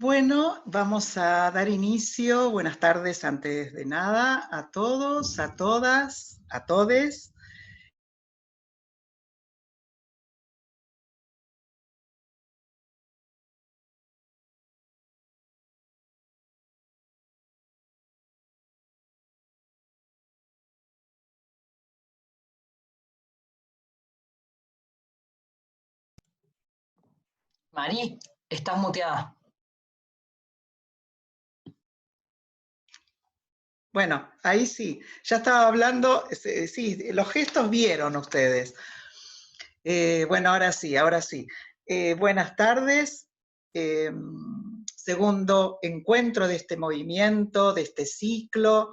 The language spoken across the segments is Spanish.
Bueno, vamos a dar inicio. Buenas tardes antes de nada a todos, a todas, a todes. Mari, estás muteada. Bueno, ahí sí, ya estaba hablando, sí, los gestos vieron ustedes. Bueno, ahora sí, ahora sí. Buenas tardes. eh, Segundo encuentro de este movimiento, de este ciclo.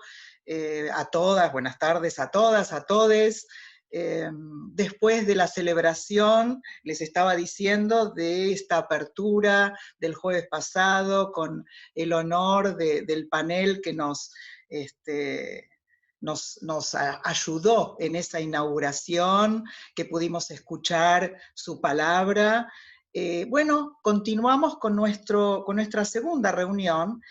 A todas, buenas tardes a todas, a todes. Después de la celebración, les estaba diciendo, de esta apertura del jueves pasado, con el honor del panel que nos ayudó en esa inauguración, que pudimos escuchar su palabra. Bueno, continuamos con nuestra segunda reunión.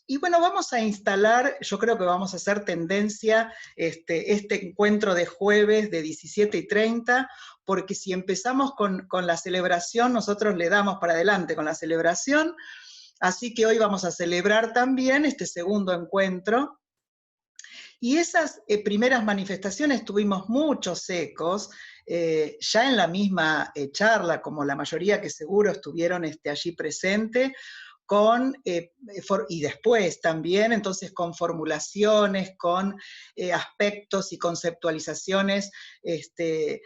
Y bueno, vamos a instalar, yo creo que vamos a hacer tendencia este encuentro de jueves de 17:30, porque si empezamos con la celebración, nosotros le damos para adelante con la celebración, así que hoy vamos a celebrar también este segundo encuentro. Y esas primeras manifestaciones tuvimos muchos ecos, ya en la misma charla, como la mayoría que seguro estuvieron allí presente, y después también, entonces, con formulaciones, con aspectos y conceptualizaciones de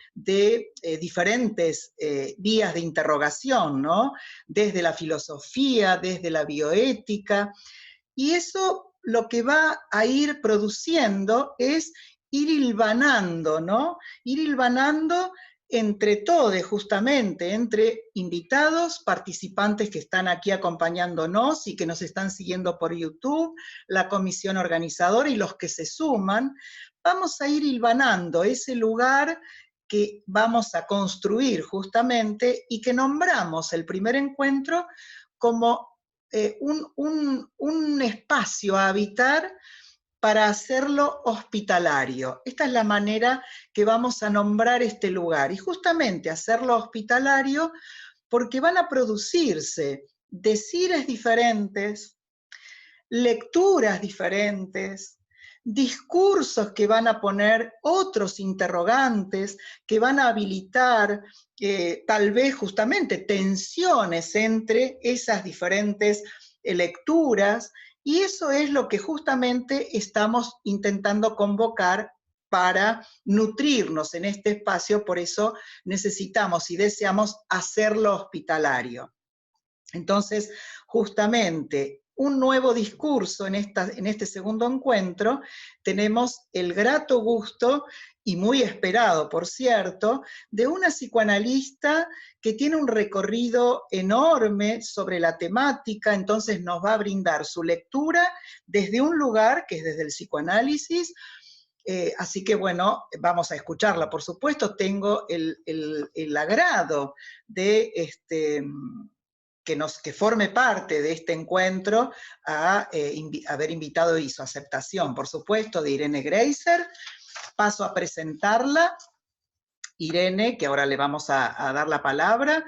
diferentes vías de interrogación, ¿no? Desde la filosofía, desde la bioética, y eso lo que va a ir produciendo es ir hilvanando, ¿no? Ir hilvanando entre todos, justamente, entre invitados, participantes que están aquí acompañándonos y que nos están siguiendo por YouTube, la comisión organizadora y los que se suman. Vamos a ir hilvanando ese lugar que vamos a construir justamente y que nombramos el primer encuentro como un espacio a habitar para hacerlo hospitalario. Esta es la manera que vamos a nombrar este lugar, y justamente hacerlo hospitalario porque van a producirse decires diferentes, lecturas diferentes, discursos que van a poner otros interrogantes, que van a habilitar tal vez justamente tensiones entre esas diferentes lecturas, y eso es lo que justamente estamos intentando convocar para nutrirnos en este espacio. Por eso necesitamos y deseamos hacerlo hospitalario. Entonces, justamente, un nuevo discurso en este segundo encuentro. Tenemos el grato gusto, y muy esperado, por cierto, de una psicoanalista que tiene un recorrido enorme sobre la temática. Entonces nos va a brindar su lectura desde un lugar que es desde el psicoanálisis. Así que bueno, vamos a escucharla, por supuesto. Tengo el agrado de que forme parte de este encuentro, a haber invitado, y su aceptación, por supuesto, de Irene Greiser. Paso a presentarla. Irene, que ahora le vamos a dar la palabra,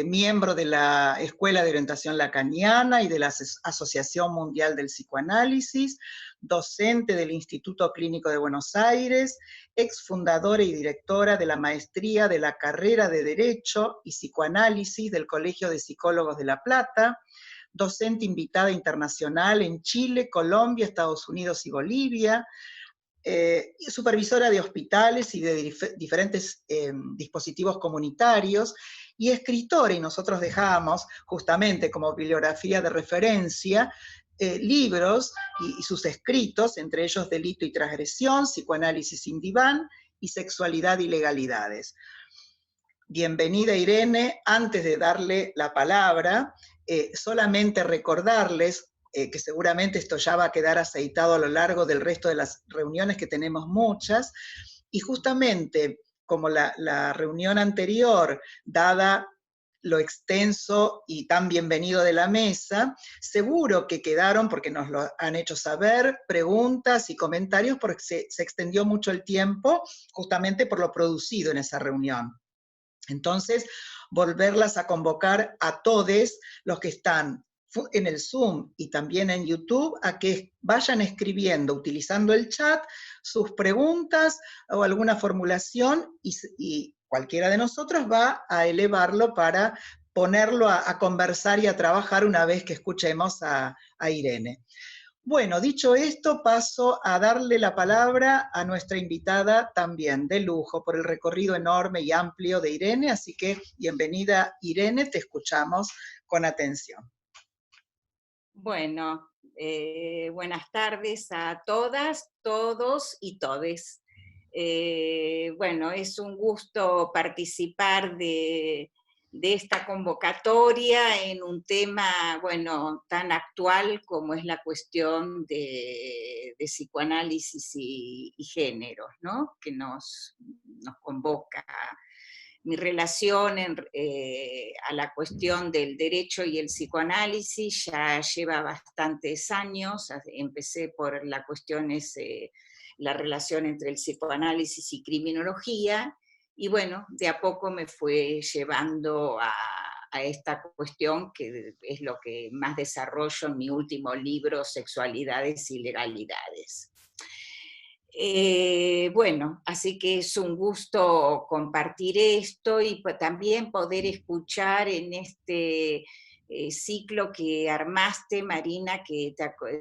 miembro de la Escuela de Orientación Lacaniana y de la Asociación Mundial del Psicoanálisis, docente del Instituto Clínico de Buenos Aires, exfundadora y directora de la maestría de la carrera de Derecho y Psicoanálisis del Colegio de Psicólogos de La Plata, docente invitada internacional en Chile, Colombia, Estados Unidos y Bolivia, supervisora de hospitales y de diferentes dispositivos comunitarios, y escritora, y nosotros dejamos justamente como bibliografía de referencia libros y sus escritos, entre ellos Delito y Transgresión, Psicoanálisis sin diván y Sexualidad y Legalidades. Bienvenida, Irene. Antes de darle la palabra, solamente recordarles que seguramente esto ya va a quedar aceitado a lo largo del resto de las reuniones, que tenemos muchas, y justamente como la reunión anterior, dada lo extenso y tan bienvenido de la mesa. Seguro que quedaron, porque nos lo han hecho saber, preguntas y comentarios, porque se extendió mucho el tiempo, justamente por lo producido en esa reunión. Entonces, volverlas a convocar a todos los que están en el Zoom y también en YouTube, a que vayan escribiendo, utilizando el chat, sus preguntas o alguna formulación, y cualquiera de nosotros va a elevarlo para ponerlo a conversar y a trabajar una vez que escuchemos a Irene. Bueno, dicho esto, paso a darle la palabra a nuestra invitada también de lujo por el recorrido enorme y amplio de Irene, así que bienvenida Irene, te escuchamos con atención. Bueno, buenas tardes a todas, todos y todes. Bueno, es un gusto participar de esta convocatoria en un tema, bueno, tan actual como es la cuestión de psicoanálisis y género, ¿no? Que nos convoca. Mi relación a la cuestión del derecho y el psicoanálisis ya lleva bastantes años. Empecé por la cuestión, la relación entre el psicoanálisis y criminología, y bueno, de a poco me fue llevando a esta cuestión que es lo que más desarrollo en mi último libro, Sexualidades y Legalidades. Bueno, así que es un gusto compartir esto y también poder escuchar en este ciclo que armaste, Marina, que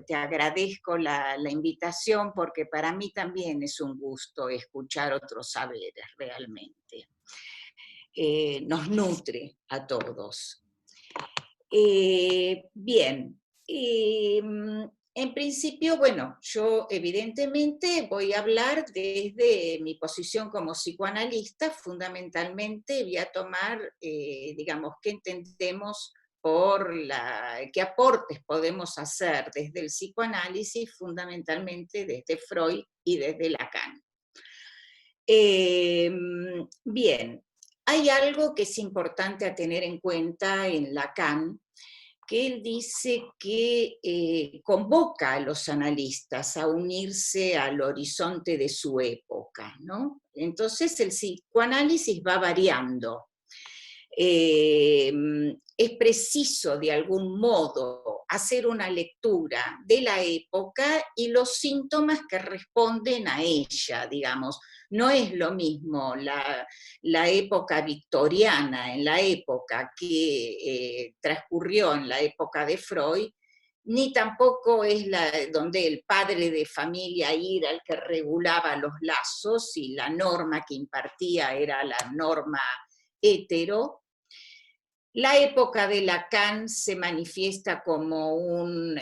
te agradezco la invitación, porque para mí también es un gusto escuchar otros saberes realmente. Nos nutre a todos. Bien. En principio, bueno, yo evidentemente voy a hablar desde mi posición como psicoanalista. Fundamentalmente voy a tomar, digamos, qué entendemos qué aportes podemos hacer desde el psicoanálisis, fundamentalmente desde Freud y desde Lacan. Bien, hay algo que es importante a tener en cuenta en Lacan, que él dice que convoca a los analistas a unirse al horizonte de su época, ¿no? Entonces el psicoanálisis va variando. Es preciso de algún modo hacer una lectura de la época y los síntomas que responden a ella, digamos. No es lo mismo la época victoriana, en la época que transcurrió en la época de Freud, ni tampoco es donde el padre de familia era el que regulaba los lazos y la norma que impartía era la norma hetero. La época de Lacan se manifiesta como una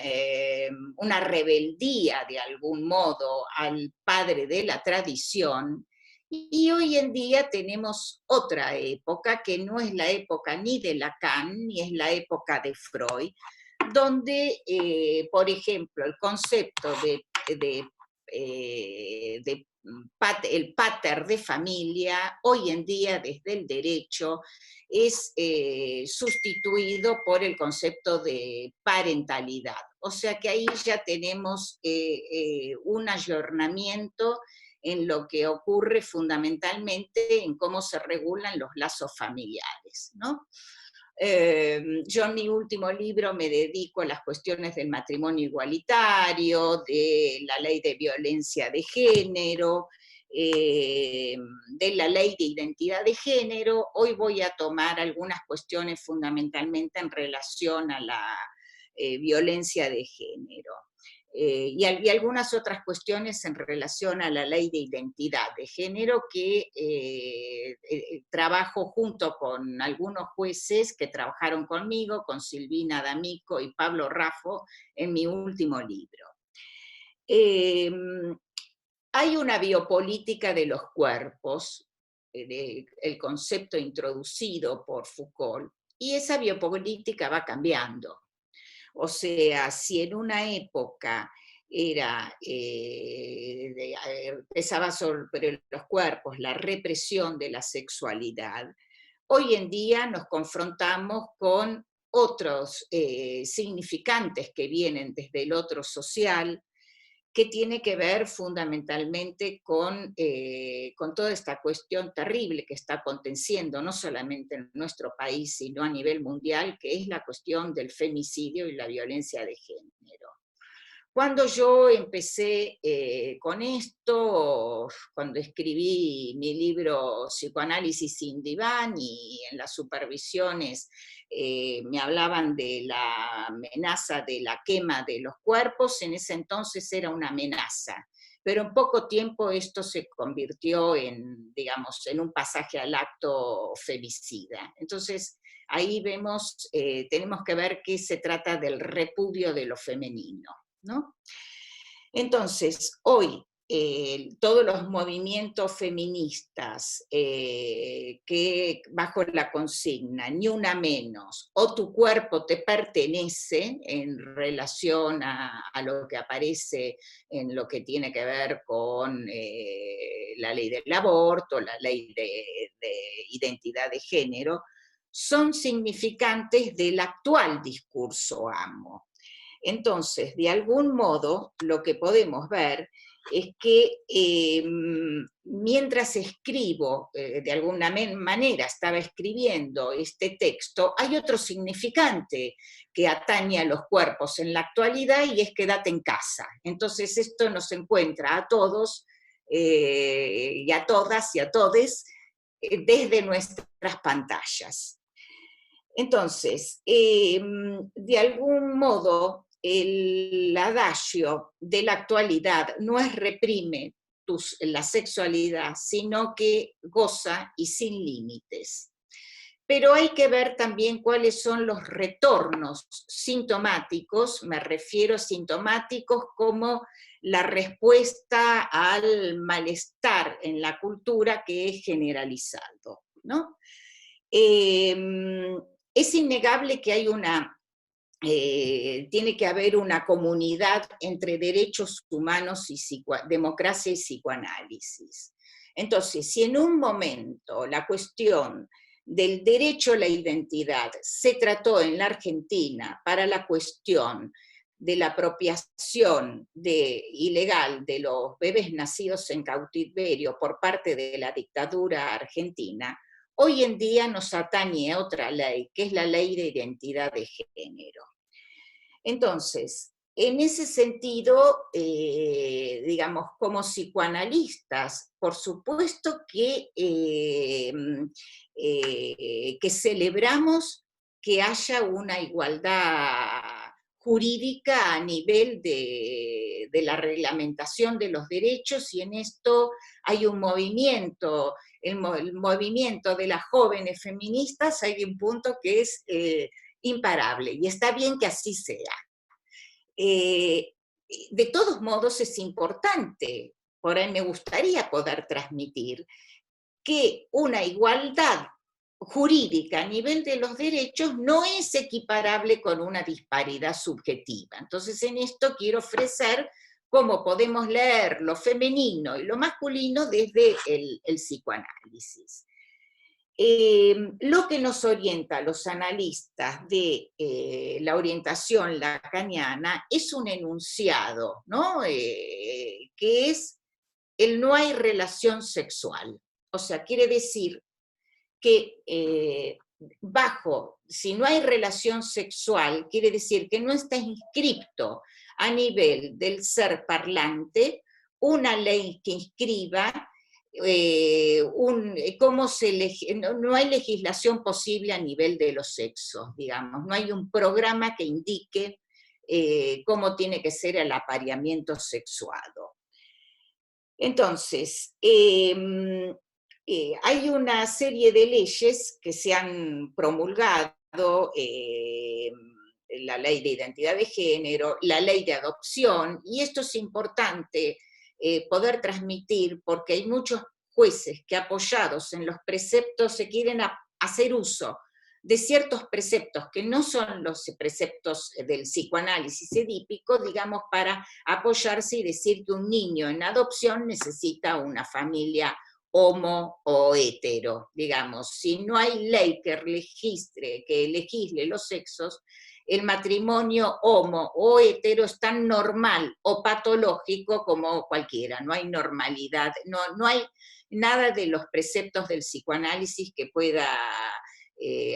rebeldía, de algún modo, al padre de la tradición, y hoy en día tenemos otra época, que no es la época ni de Lacan, ni es la época de Freud, donde, por ejemplo, el concepto el pater de familia, hoy en día desde el derecho, es sustituido por el concepto de parentalidad. O sea que ahí ya tenemos un ayornamiento en lo que ocurre fundamentalmente en cómo se regulan los lazos familiares, ¿no? Yo en mi último libro me dedico a las cuestiones del matrimonio igualitario, de la ley de violencia de género, de la ley de identidad de género. Hoy voy a tomar algunas cuestiones fundamentalmente en relación a la violencia de género. Y algunas otras cuestiones en relación a la ley de identidad de género que trabajo junto con algunos jueces que trabajaron conmigo, con Silvina D'Amico y Pablo Raffo, en mi último libro. Hay una biopolítica de los cuerpos, el concepto introducido por Foucault, y esa biopolítica va cambiando. O sea, si en una época pesaba sobre los cuerpos la represión de la sexualidad, hoy en día nos confrontamos con otros significantes que vienen desde el otro social, que tiene que ver fundamentalmente con toda esta cuestión terrible que está aconteciendo, no solamente en nuestro país, sino a nivel mundial, que es la cuestión del femicidio y la violencia de género. Cuando yo empecé con esto, cuando escribí mi libro Psicoanálisis sin diván, y en las supervisiones me hablaban de la amenaza de la quema de los cuerpos, en ese entonces era una amenaza. Pero en poco tiempo esto se convirtió en, digamos, en un pasaje al acto femicida. Entonces, ahí vemos, tenemos que ver que se trata del repudio de lo femenino, ¿no? Entonces, hoy todos los movimientos feministas que bajo la consigna ni una menos o tu cuerpo te pertenece en relación a lo que aparece en lo que tiene que ver con la ley del aborto, la ley de identidad de género, son significantes del actual discurso amo. Entonces, de algún modo, lo que podemos ver es que mientras escribo, de alguna manera estaba escribiendo este texto, hay otro significante que atañe a los cuerpos en la actualidad y es quédate en casa. Entonces esto nos encuentra a todos y a todas y a todes desde nuestras pantallas. Entonces, de algún modo, el adagio de la actualidad no es reprime la sexualidad, sino que goza y sin límites. Pero hay que ver también cuáles son los retornos sintomáticos, me refiero a sintomáticos como la respuesta al malestar en la cultura que es generalizado, ¿no? Es innegable que hay tiene que haber una comunidad entre derechos humanos y democracia y psicoanálisis. Entonces, si en un momento la cuestión del derecho a la identidad se trató en la Argentina para la cuestión de la apropiación ilegal de los bebés nacidos en cautiverio por parte de la dictadura argentina, hoy en día nos atañe otra ley, que es la ley de identidad de género. Entonces, en ese sentido, digamos, como psicoanalistas, por supuesto que celebramos que haya una igualdad jurídica a nivel de la reglamentación de los derechos, y en esto hay un movimiento, el movimiento de las jóvenes feministas, hay un punto que es imparable, y está bien que así sea. De todos modos es importante, por ahí me gustaría poder transmitir, que una igualdad jurídica a nivel de los derechos no es equiparable con una disparidad subjetiva. Entonces en esto quiero ofrecer cómo podemos leer lo femenino y lo masculino desde el psicoanálisis. Lo que nos orienta a los analistas de la orientación lacaniana es un enunciado, ¿no? Que es el no hay relación sexual. O sea, quiere decir que si no hay relación sexual, quiere decir que no está inscripto a nivel del ser parlante una ley que inscriba no hay legislación posible a nivel de los sexos, digamos, no hay un programa que indique cómo tiene que ser el apareamiento sexuado. Entonces, hay una serie de leyes que se han promulgado, la ley de identidad de género, la ley de adopción, y esto es importante poder transmitir porque hay muchos jueces que apoyados en los preceptos se quieren hacer uso de ciertos preceptos que no son los preceptos del psicoanálisis edípico, digamos, para apoyarse y decir que un niño en adopción necesita una familia homo o hetero, digamos. Si no hay ley que legisle los sexos, el matrimonio homo o hetero es tan normal o patológico como cualquiera, no hay normalidad, no hay nada de los preceptos del psicoanálisis que pueda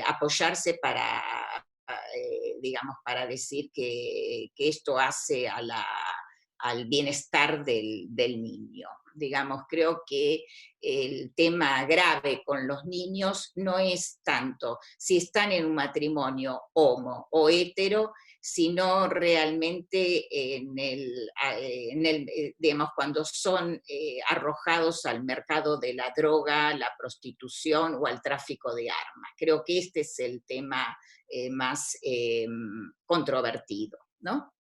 apoyarse para, digamos, para decir que esto hace al bienestar del niño. Digamos, creo que el tema grave con los niños no es tanto si están en un matrimonio homo o hetero, sino realmente digamos, cuando son arrojados al mercado de la droga, la prostitución o al tráfico de armas. Creo que este es el tema más controvertido, ¿no?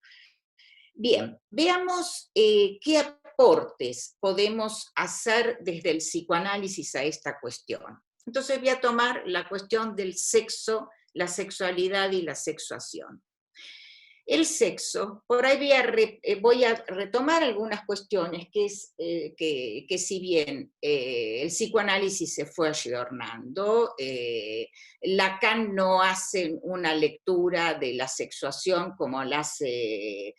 Bien, veamos qué aportes podemos hacer desde el psicoanálisis a esta cuestión. Entonces voy a tomar la cuestión del sexo, la sexualidad y la sexuación. El sexo, por ahí voy a retomar algunas cuestiones que si bien el psicoanálisis se fue ayornando, Lacan no hace una lectura de la sexuación como la hace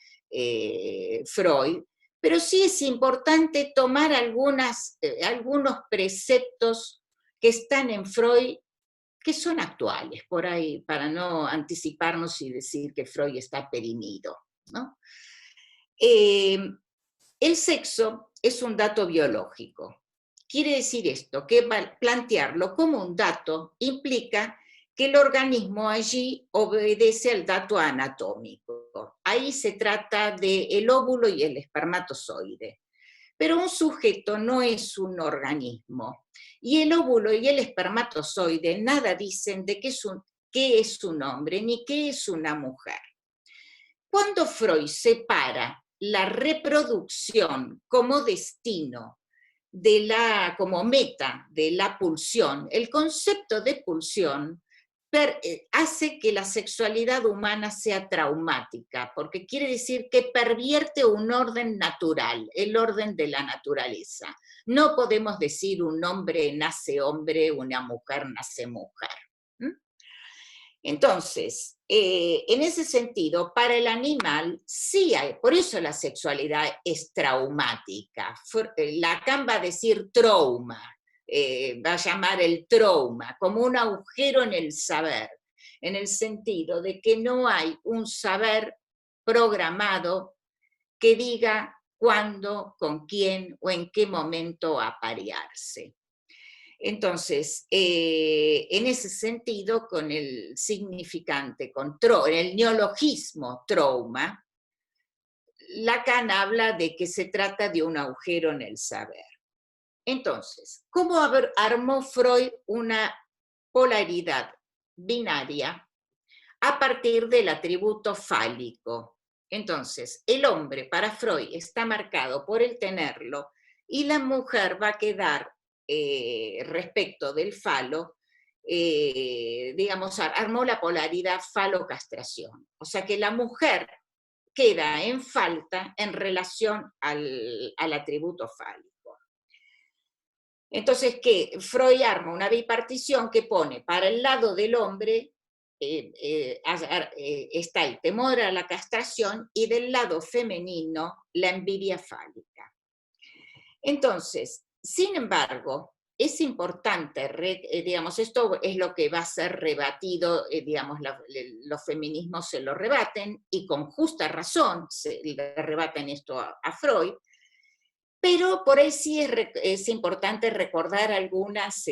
Freud, pero sí es importante tomar algunos preceptos que están en Freud que son actuales, por ahí, para no anticiparnos y decir que Freud está perimido, ¿no? El sexo es un dato biológico. Quiere decir esto, que plantearlo como un dato implica que el organismo allí obedece al dato anatómico. Ahí se trata del óvulo y el espermatozoide. Pero un sujeto no es un organismo. Y el óvulo y el espermatozoide nada dicen de qué es un hombre ni qué es una mujer. Cuando Freud separa la reproducción como destino, como meta de la pulsión, el concepto de pulsión hace que la sexualidad humana sea traumática, porque quiere decir que pervierte un orden natural, el orden de la naturaleza. No podemos decir un hombre nace hombre, una mujer nace mujer. Entonces, en ese sentido, para el animal sí hay, por eso la sexualidad es traumática. Lacan va a decir trauma, va a llamar el trauma, como un agujero en el saber, en el sentido de que no hay un saber programado que diga cuándo, con quién o en qué momento aparearse. Entonces, en ese sentido, con el significante, el neologismo trauma, Lacan habla de que se trata de un agujero en el saber. Entonces, ¿cómo armó Freud una polaridad binaria a partir del atributo fálico? Entonces, el hombre para Freud está marcado por el tenerlo y la mujer va a quedar respecto del falo, digamos, armó la polaridad falo-castración. O sea que la mujer queda en falta en relación al atributo fálico. Entonces, ¿qué? Freud arma una bipartición que pone para el lado del hombre está el temor a la castración y del lado femenino la envidia fálica. Entonces, sin embargo, es importante, digamos, esto es lo que va a ser rebatido, digamos, los feminismos se lo rebaten y con justa razón le rebaten esto a Freud, pero por ahí sí es importante recordar algunas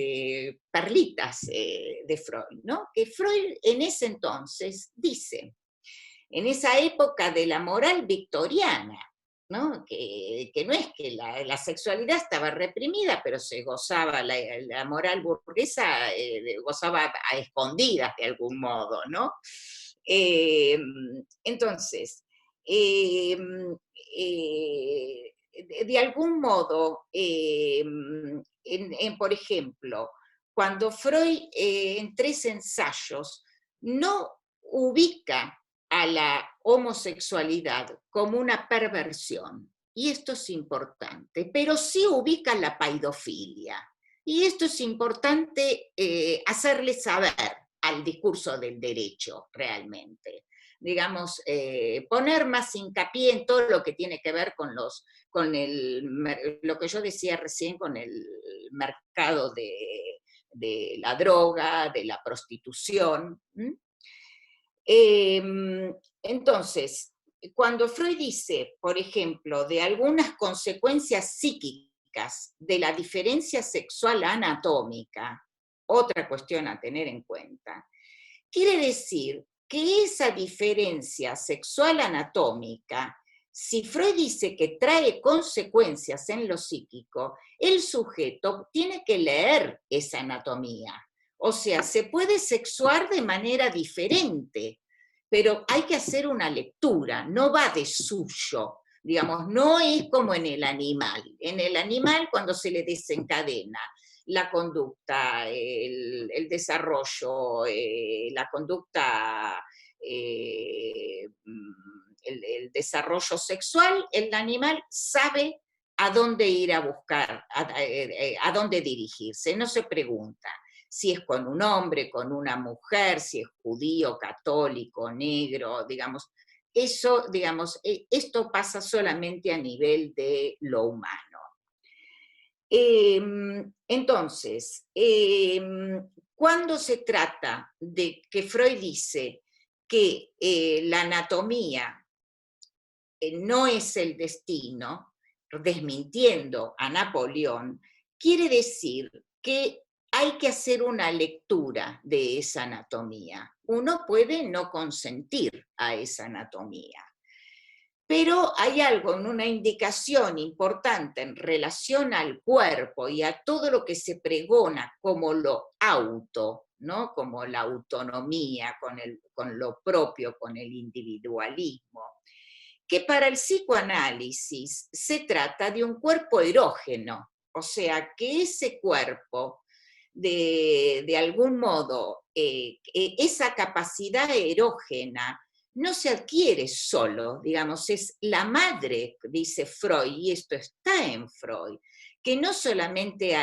perlitas de Freud, ¿no? Que Freud en ese entonces dice, en esa época de la moral victoriana, ¿no? Que no es que la sexualidad estaba reprimida, pero se gozaba, la moral burguesa gozaba a escondidas de algún modo, ¿no? Entonces, de algún modo, por ejemplo, cuando Freud en 3 ensayos no ubica a la homosexualidad como una perversión, y esto es importante, pero sí ubica la paidofilia. Y esto es importante hacerle saber al discurso del derecho realmente. Digamos, poner más hincapié en todo lo que tiene que ver con lo que yo decía recién, con el mercado de la droga, de la prostitución. Entonces, cuando Freud dice, por ejemplo, de algunas consecuencias psíquicas de la diferencia sexual anatómica, otra cuestión a tener en cuenta, quiere decir que esa diferencia sexual anatómica, si Freud dice que trae consecuencias en lo psíquico, el sujeto tiene que leer esa anatomía. O sea, se puede sexuar de manera diferente, pero hay que hacer una lectura, no va de suyo. Digamos, no es como en el animal. En el animal, cuando se le desencadena la conducta, el desarrollo, la conducta, el desarrollo sexual, el animal sabe a dónde ir a buscar, a dónde dirigirse, no se pregunta si es con un hombre, con una mujer, si es judío, católico, negro, digamos. Eso, digamos, esto pasa solamente a nivel de lo humano. Entonces, cuando se trata de que Freud dice que la anatomía no es el destino, desmintiendo a Napoleón, quiere decir que hay que hacer una lectura de esa anatomía. Uno puede no consentir a esa anatomía. Pero hay algo, una indicación importante en relación al cuerpo y a todo lo que se pregona como lo auto, ¿no? Como la autonomía, con lo propio, con el individualismo, que para el psicoanálisis se trata de un cuerpo erógeno, o sea, que ese cuerpo, de algún modo, esa capacidad erógena, no se adquiere solo, digamos, es la madre, dice Freud, y esto está en Freud, que no solamente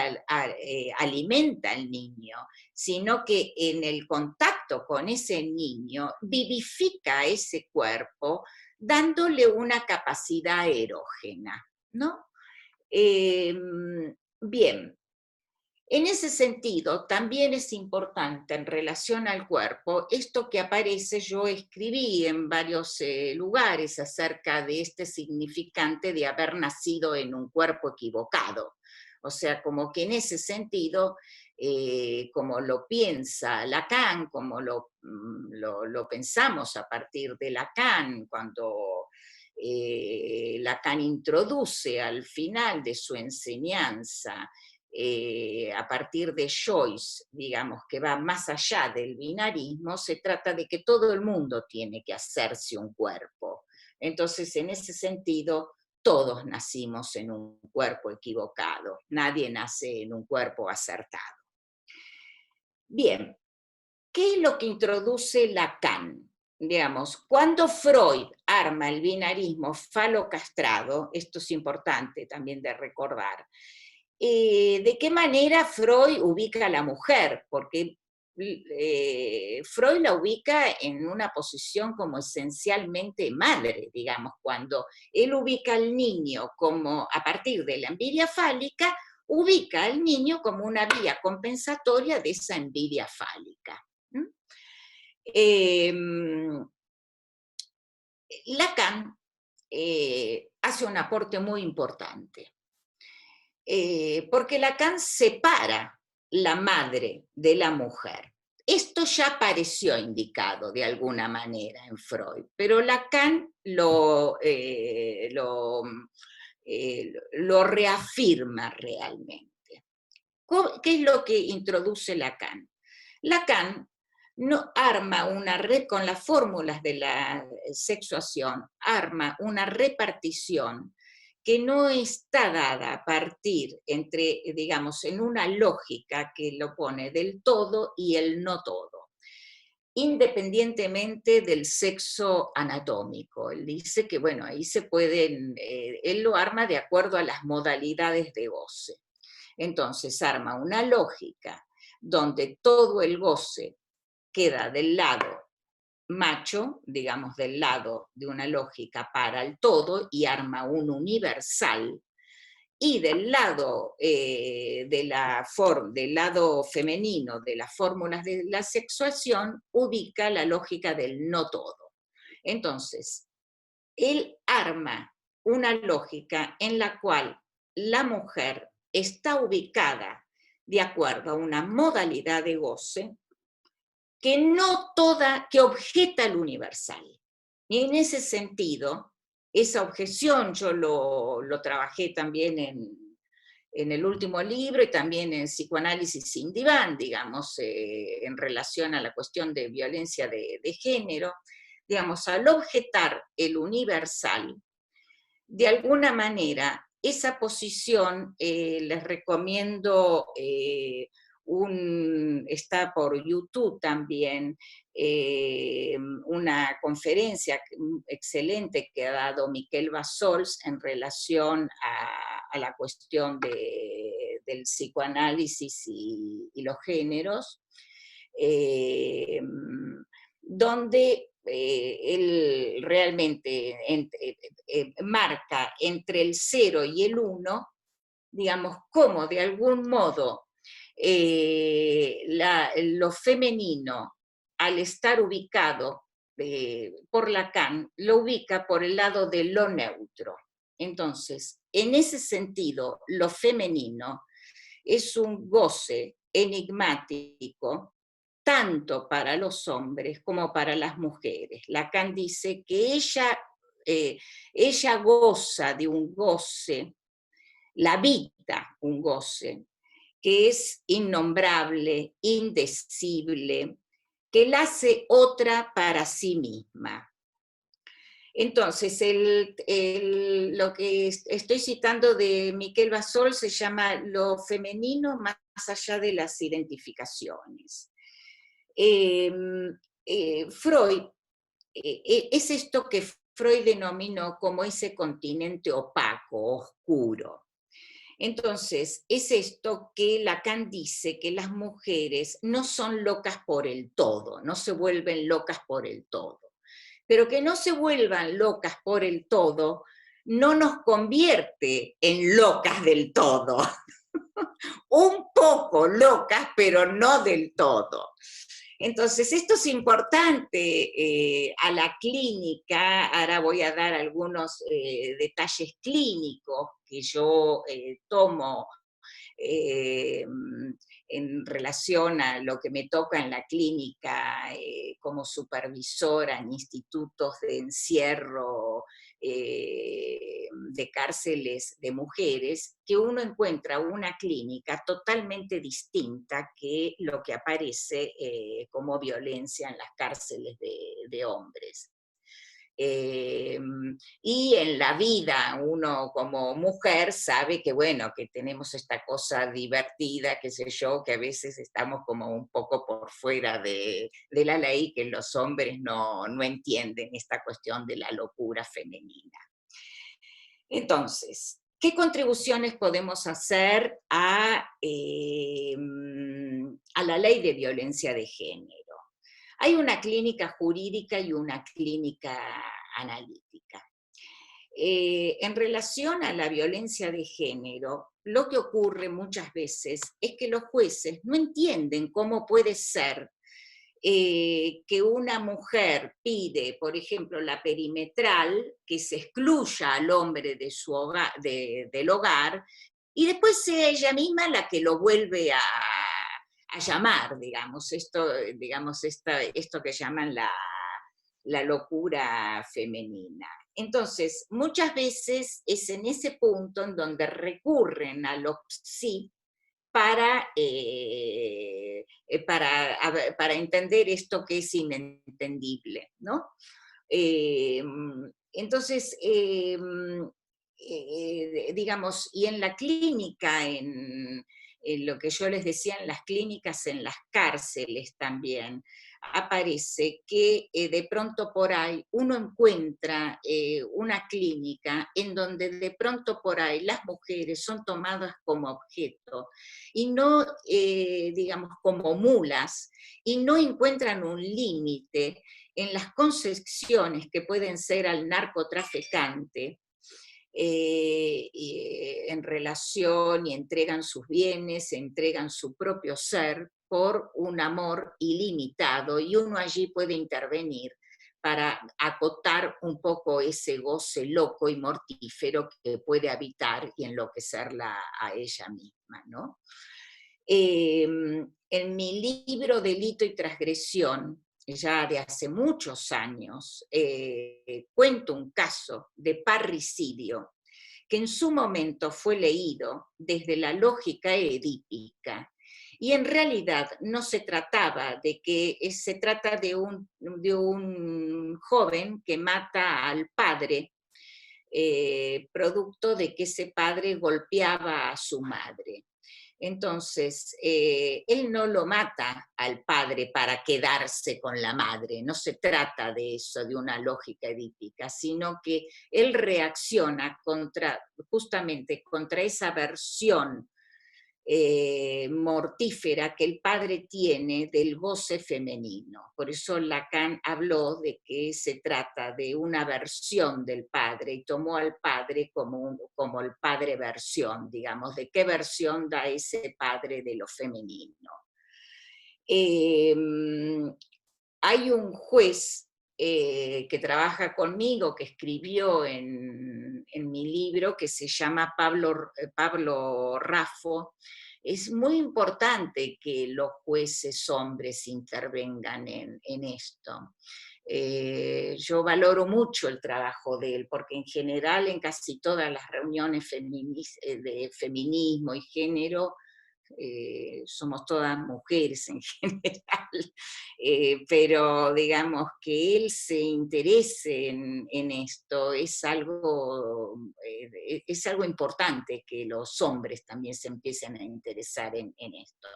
alimenta al niño, sino que en el contacto con ese niño vivifica ese cuerpo, dándole una capacidad erógena, ¿no? Bien. En ese sentido, también es importante en relación al cuerpo, esto que aparece, yo escribí en varios lugares acerca de este significante de haber nacido en un cuerpo equivocado. O sea, como que en ese sentido, como lo piensa Lacan, como lo pensamos a partir de Lacan, cuando Lacan introduce al final de su enseñanza, a partir de Joyce, digamos, que va más allá del binarismo, se trata de que todo el mundo tiene que hacerse un cuerpo. Entonces, en ese sentido, todos nacimos en un cuerpo equivocado, nadie nace en un cuerpo acertado. Bien, ¿qué es lo que introduce Lacan? Digamos, cuando Freud arma el binarismo falo-castrado, esto es importante también de recordar, ¿de qué manera Freud ubica a la mujer? Porque Freud la ubica en una posición como esencialmente madre, digamos, cuando él ubica al niño como, a partir de la envidia fálica, ubica al niño como una vía compensatoria de esa envidia fálica. Lacan hace un aporte muy importante. Porque Lacan separa la madre de la mujer. Esto ya pareció indicado de alguna manera en Freud, pero Lacan lo reafirma realmente. ¿Qué es lo que introduce Lacan? Lacan no arma una red con las fórmulas de la sexuación, arma una repartición que no está dada a partir entre, digamos, en una lógica que lo pone del todo y el no todo, independientemente del sexo anatómico. Él dice que, bueno, ahí se pueden, él lo arma de acuerdo a las modalidades de goce. Entonces arma una lógica donde todo el goce queda del lado macho, digamos del lado de una lógica para el todo, y arma un universal, y del lado, del lado femenino de las fórmulas de la sexuación ubica la lógica del no todo. Entonces, él arma una lógica en la cual la mujer está ubicada de acuerdo a una modalidad de goce que no toda, que objeta el universal. Y en ese sentido, esa objeción yo lo trabajé también en el último libro y también en Psicoanálisis sin diván, digamos, en relación a la cuestión de violencia de género. Digamos, al objetar el universal, de alguna manera, esa posición les recomiendo, está por YouTube también, una conferencia excelente que ha dado Miquel Bassols en relación a la cuestión del psicoanálisis y los géneros, donde él realmente marca entre el 0 y el 1, digamos, cómo de algún modo lo femenino, al estar ubicado por Lacan, lo ubica por el lado de lo neutro. Entonces, en ese sentido, lo femenino es un goce enigmático tanto para los hombres como para las mujeres. Lacan dice que ella goza de un goce, la habita un goce, que es innombrable, indecible, que la hace otra para sí misma. Entonces, lo que estoy citando de Miquel Bassols se llama Lo femenino más allá de las identificaciones. Freud, es esto que Freud denominó como ese continente opaco, oscuro. Entonces, es esto que Lacan dice que las mujeres no son locas por el todo, no se vuelven locas por el todo. Pero que no se vuelvan locas por el todo no nos convierte en locas del todo. Un poco locas, pero no del todo. Entonces, esto es importante a la clínica. Ahora voy a dar algunos detalles clínicos que yo tomo en relación a lo que me toca en la clínica como supervisora en institutos de encierro de cárceles de mujeres, que uno encuentra una clínica totalmente distinta que lo que aparece como violencia en las cárceles de hombres. Y en la vida uno como mujer sabe que bueno, que tenemos esta cosa divertida, qué sé yo, que a veces estamos como un poco por fuera de la ley, que los hombres no entienden esta cuestión de la locura femenina. Entonces, ¿qué contribuciones podemos hacer a la ley de violencia de género? Hay una clínica jurídica y una clínica analítica. En relación a la violencia de género, lo que ocurre muchas veces es que los jueces no entienden cómo puede ser que una mujer pide, por ejemplo, la perimetral, que se excluya al hombre de su hogar, del hogar, y después sea ella misma la que lo vuelve a llamar, digamos, esto que llaman la locura femenina. Entonces, muchas veces es en ese punto en donde recurren a los psi para entender esto que es inentendible, ¿no? Entonces, digamos, y en la clínica, en lo que yo les decía en las clínicas, en las cárceles también, aparece que de pronto por ahí uno encuentra una clínica en donde de pronto por ahí las mujeres son tomadas como objeto y no, digamos, como mulas, y no encuentran un límite en las concesiones que pueden ser al narcotraficante, en relación y entregan sus bienes, entregan su propio ser por un amor ilimitado, y uno allí puede intervenir para acotar un poco ese goce loco y mortífero que puede habitar y enloquecerla a ella misma, ¿no? En mi libro Delito y Transgresión, ya de hace muchos años, cuento un caso de parricidio que en su momento fue leído desde la lógica edípica. Y en realidad no se trataba de que, se trata de un joven que mata al padre, producto de que ese padre golpeaba a su madre. Entonces, él no lo mata al padre para quedarse con la madre, no se trata de eso, de una lógica edípica, sino que él reacciona justamente contra esa versión mortífera que el padre tiene del goce femenino. Por eso Lacan habló de que se trata de una versión del padre y tomó al padre como el padre versión, digamos, de qué versión da ese padre de lo femenino. Hay un juez que trabaja conmigo, que escribió en mi libro, que se llama Pablo Raffo. Es muy importante que los jueces hombres intervengan en esto. Yo valoro mucho el trabajo de él, porque en general en casi todas las reuniones de feminismo y género, somos todas mujeres en general, pero digamos que él se interese en esto es algo importante, que los hombres también se empiecen a interesar en esto.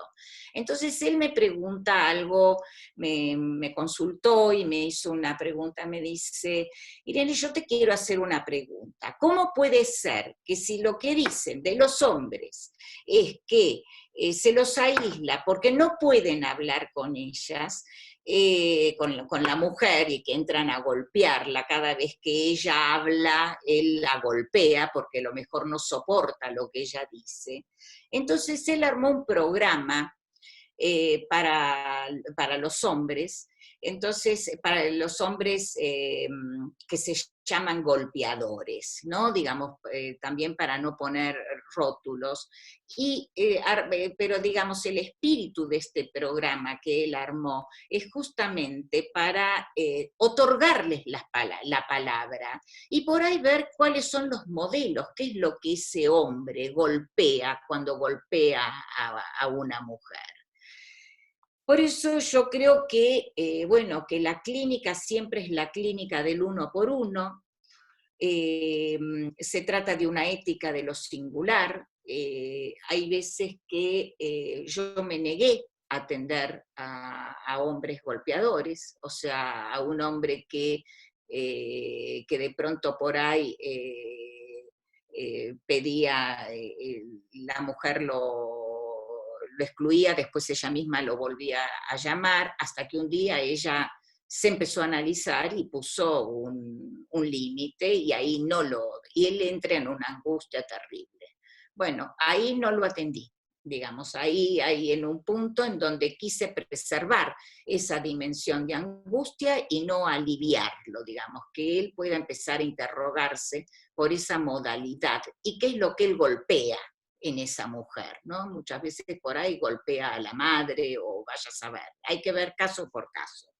Entonces él me pregunta algo, me consultó y me hizo una pregunta, me dice: Irene, yo te quiero hacer una pregunta. ¿Cómo puede ser que si lo que dicen de los hombres es que se los aísla porque no pueden hablar con ellas, con la mujer, y que entran a golpearla cada vez que ella habla, él la golpea porque a lo mejor no soporta lo que ella dice? Entonces él armó un programa para los hombres, entonces para los hombres que se llaman golpeadores, ¿no? Digamos, también para no poner rótulos, pero digamos el espíritu de este programa que él armó es justamente para otorgarles la palabra, y por ahí ver cuáles son los modelos, qué es lo que ese hombre golpea cuando golpea a una mujer. Por eso yo creo que, que la clínica siempre es la clínica del uno por uno. Se trata de una ética de lo singular. Hay veces que yo me negué a atender a hombres golpeadores, o sea, a un hombre que de pronto por ahí pedía, la mujer lo excluía, después ella misma lo volvía a llamar, hasta que un día ella se empezó a analizar y puso un límite, y ahí y él entra en una angustia terrible. Bueno, ahí no lo atendí, digamos, ahí en un punto en donde quise preservar esa dimensión de angustia y no aliviarlo, digamos, que él pueda empezar a interrogarse por esa modalidad y qué es lo que él golpea en esa mujer, ¿no? Muchas veces por ahí golpea a la madre, o vaya a saber, hay que ver caso por caso.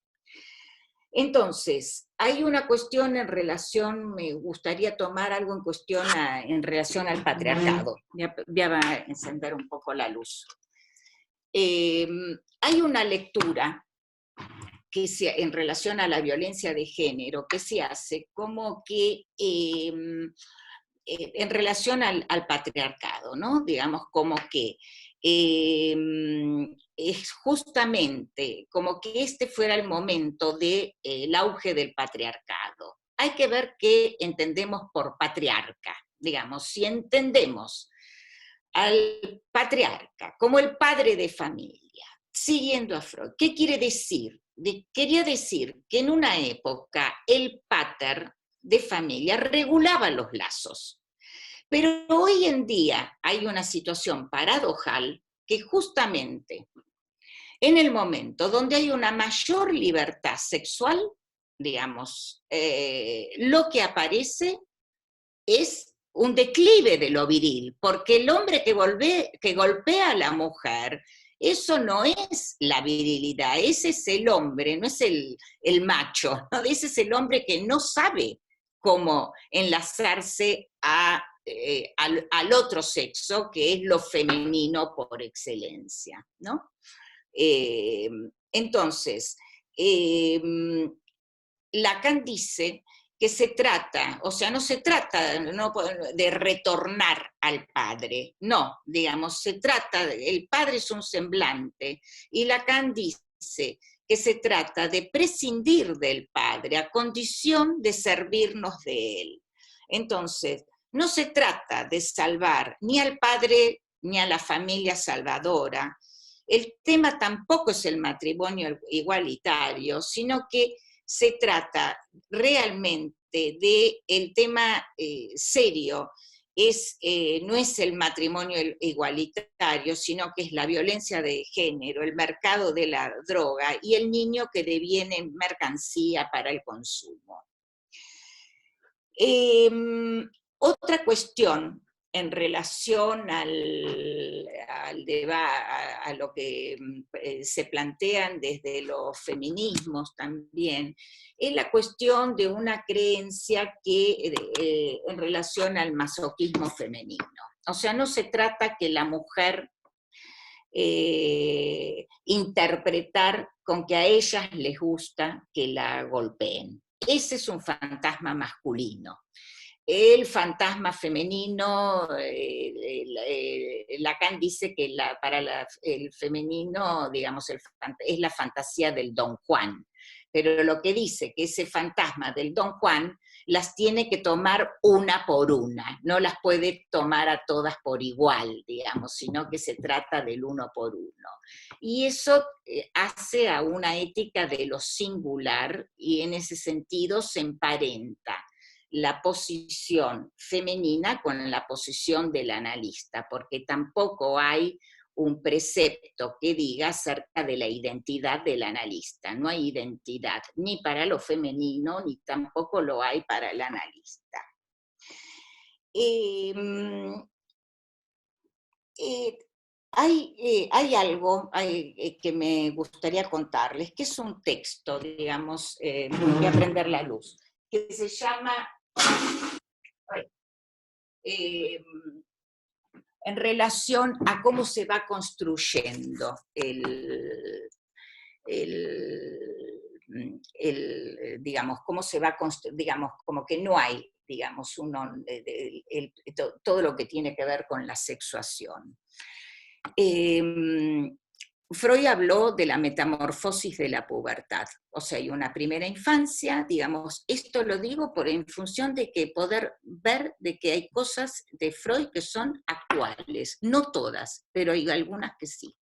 Entonces, hay una cuestión en relación, me gustaría tomar algo en cuestión en relación al patriarcado. Voy a encender un poco la luz. Hay una lectura que en relación a la violencia de género que se hace como que en relación al patriarcado, ¿no? Digamos, como que es justamente como que este fuera el momento del auge del patriarcado. Hay que ver qué entendemos por patriarca, digamos, si entendemos al patriarca como el padre de familia, siguiendo a Freud, ¿qué quiere decir? Quería decir que en una época el pater de familia regulaba los lazos. Pero hoy en día hay una situación paradojal que justamente en el momento donde hay una mayor libertad sexual, digamos, lo que aparece es un declive de lo viril, porque el hombre que golpea a la mujer, eso no es la virilidad, ese es el hombre, no es el macho, ¿no? Ese es el hombre que no sabe cómo enlazarse al otro sexo, que es lo femenino por excelencia, ¿no? Entonces, Lacan dice que se trata, o sea, no se trata de retornar al padre, no, digamos, se trata, el padre es un semblante, y Lacan dice que se trata de prescindir del padre a condición de servirnos de él. Entonces, no se trata de salvar ni al padre ni a la familia salvadora. El tema tampoco es el matrimonio igualitario, sino que se trata realmente del tema serio, no es el matrimonio igualitario, sino que es la violencia de género, el mercado de la droga y el niño que deviene mercancía para el consumo. Otra cuestión en relación a lo que se plantean desde los feminismos también, es la cuestión de una creencia que en relación al masoquismo femenino. O sea, no se trata que la mujer interpretar con que a ellas les gusta que la golpeen. Ese es un fantasma masculino. El fantasma femenino, Lacan dice que para el femenino, digamos, es la fantasía del Don Juan, pero lo que dice que ese fantasma del Don Juan las tiene que tomar una por una, no las puede tomar a todas por igual, digamos, sino que se trata del uno por uno. Y eso hace a una ética de lo singular y en ese sentido se emparenta la posición femenina con la posición del analista, porque tampoco hay un precepto que diga acerca de la identidad del analista. No hay identidad ni para lo femenino, ni tampoco lo hay para el analista. Hay algo que me gustaría contarles, que es un texto, digamos, voy a prender la luz, que se llama en relación a cómo se va construyendo digamos, cómo se va digamos, como que no hay, digamos, todo lo que tiene que ver con la sexuación. Freud habló de la metamorfosis de la pubertad, o sea, hay una primera infancia, digamos, esto lo digo en función de que poder ver de que hay cosas de Freud que son actuales, no todas, pero hay algunas que sí.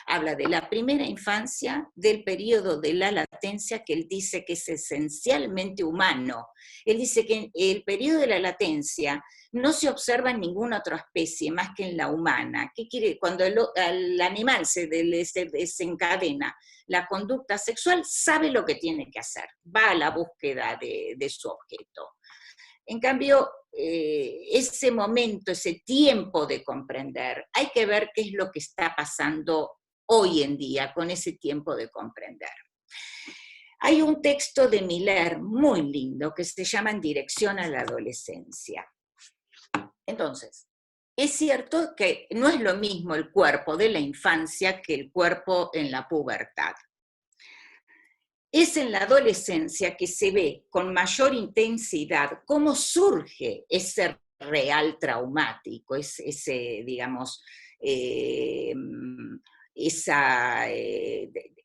Habla de la primera infancia, del periodo de la latencia, que él dice que es esencialmente humano. Él dice que el periodo de la latencia no se observa en ninguna otra especie más que en la humana. ¿Qué quiere? Cuando al animal se desencadena la conducta sexual, sabe lo que tiene que hacer, va a la búsqueda de su objeto. En cambio, ese momento, ese tiempo de comprender, hay que ver qué es lo que está pasando hoy en día con ese tiempo de comprender. Hay un texto de Miller muy lindo que se llama En dirección a la adolescencia. Entonces, es cierto que no es lo mismo el cuerpo de la infancia que el cuerpo en la pubertad. Es en la adolescencia que se ve con mayor intensidad cómo surge ese real traumático, ese digamos,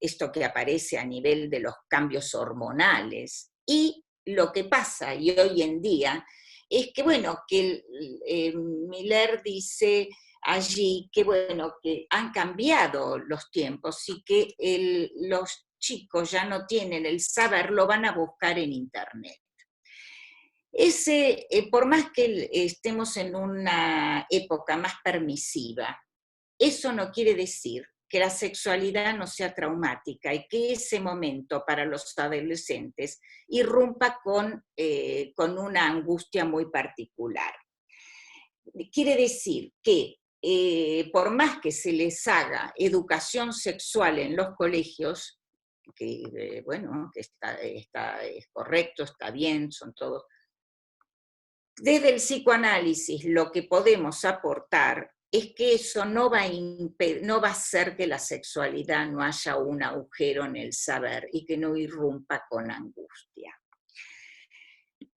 esto que aparece a nivel de los cambios hormonales. Y lo que pasa, y hoy en día, es que, bueno, que Miller dice allí que, bueno, que han cambiado los tiempos y que los chicos ya no tienen el saber, lo van a buscar en Internet. Por más que estemos en una época más permisiva, eso no quiere decir que la sexualidad no sea traumática y que ese momento para los adolescentes irrumpa con una angustia muy particular. Quiere decir que por más que se les haga educación sexual en los colegios, que bueno, que es correcto, está bien, son todos. Desde el psicoanálisis lo que podemos aportar es que eso no va a hacer que la sexualidad no haya un agujero en el saber y que no irrumpa con angustia.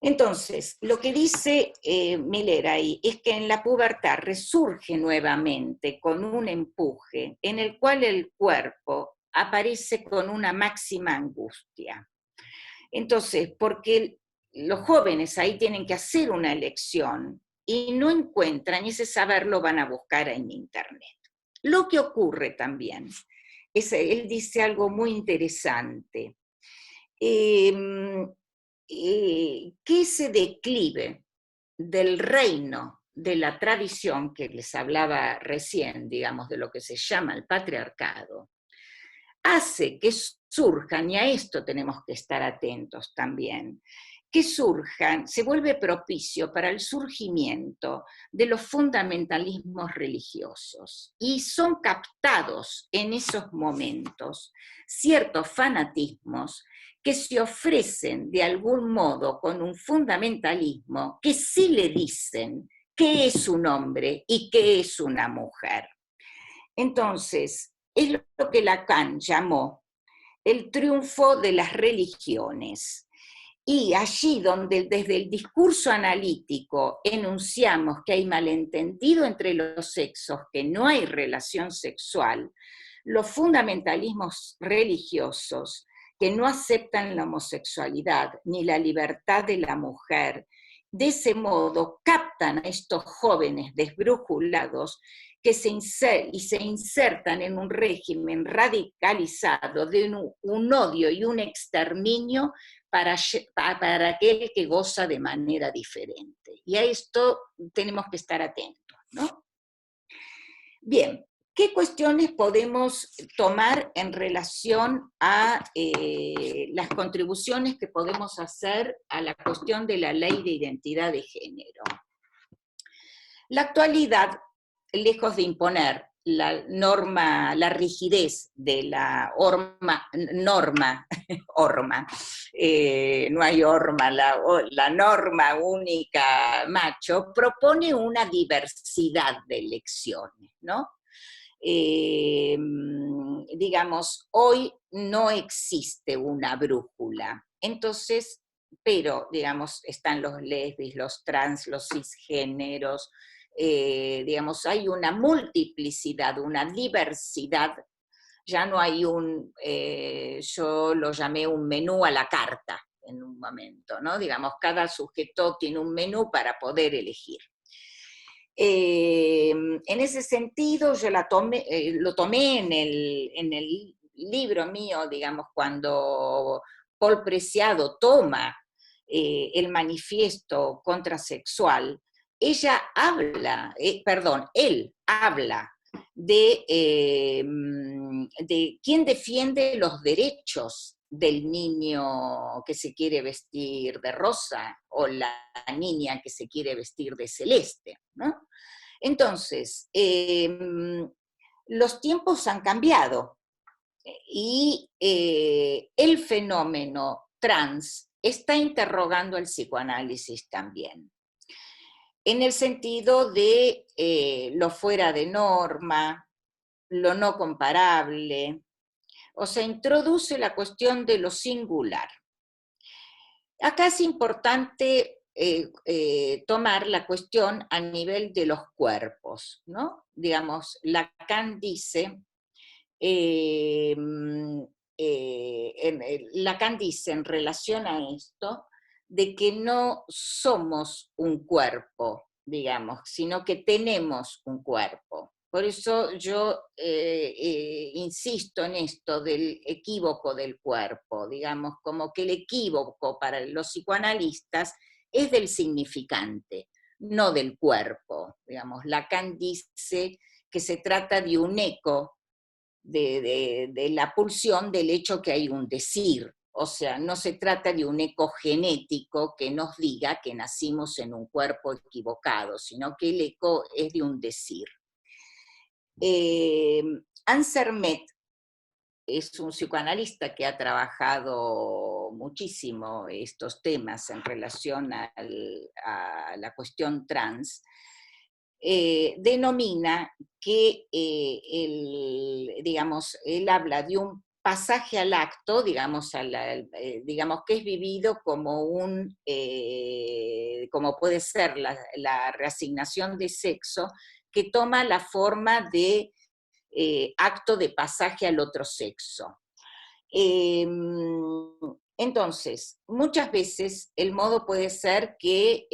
Entonces, lo que dice Miller ahí es que en la pubertad resurge nuevamente con un empuje en el cual el cuerpo aparece con una máxima angustia. Entonces, porque los jóvenes ahí tienen que hacer una elección y no encuentran, y ese saber lo van a buscar en Internet. Lo que ocurre también, él dice algo muy interesante, que ese declive del reino de la tradición que les hablaba recién, digamos, de lo que se llama el patriarcado, hace que surjan, y a esto tenemos que estar atentos también, que surjan, se vuelve propicio para el surgimiento de los fundamentalismos religiosos. Y son captados en esos momentos ciertos fanatismos que se ofrecen de algún modo con un fundamentalismo que sí le dicen qué es un hombre y qué es una mujer. Entonces, es lo que Lacan llamó el triunfo de las religiones. Y allí donde desde el discurso analítico enunciamos que hay malentendido entre los sexos, que no hay relación sexual, los fundamentalismos religiosos que no aceptan la homosexualidad ni la libertad de la mujer, de ese modo captan a estos jóvenes desbrújulados que se insertan en un régimen radicalizado de un odio y un exterminio para aquel que goza de manera diferente. Y a esto tenemos que estar atentos, ¿no? Bien, ¿qué cuestiones podemos tomar en relación a las contribuciones que podemos hacer a la cuestión de la ley de identidad de género? La actualidad, lejos de imponer la norma, la rigidez de la norma, no hay horma, la norma única macho, propone una diversidad de elecciones, ¿no? Digamos, hoy no existe una brújula, entonces, pero, digamos, están los lesbis, los trans, los cisgéneros, digamos, hay una multiplicidad, una diversidad, ya no hay yo lo llamé un menú a la carta en un momento, ¿no? Digamos, cada sujeto tiene un menú para poder elegir. En ese sentido, yo lo tomé en el libro mío, digamos, cuando Paul Preciado toma el manifiesto contrasexual, él habla de quién defiende los derechos del niño que se quiere vestir de rosa o la niña que se quiere vestir de celeste, ¿no? Entonces, los tiempos han cambiado y el fenómeno trans está interrogando el psicoanálisis también, en el sentido de lo fuera de norma, lo no comparable, o sea, introduce la cuestión de lo singular. Acá es importante tomar la cuestión a nivel de los cuerpos, ¿no? digamos, Lacan dice, Lacan dice en relación a esto, de que no somos un cuerpo, digamos, sino que tenemos un cuerpo. Por eso yo insisto en esto del equívoco del cuerpo, digamos, como que el equívoco para los psicoanalistas es del significante, no del cuerpo. Digamos, Lacan dice que se trata de un eco de la pulsión del hecho que hay un decir. O sea, no se trata de un eco genético que nos diga que nacimos en un cuerpo equivocado, sino que el eco es de un decir. Anser Met es un psicoanalista que ha trabajado muchísimo estos temas en relación a la cuestión trans, denomina que digamos, él habla de un pasaje al acto, digamos, digamos que es vivido como como puede ser la reasignación de sexo, que toma la forma de acto de pasaje al otro sexo. Entonces, muchas veces el modo puede ser que,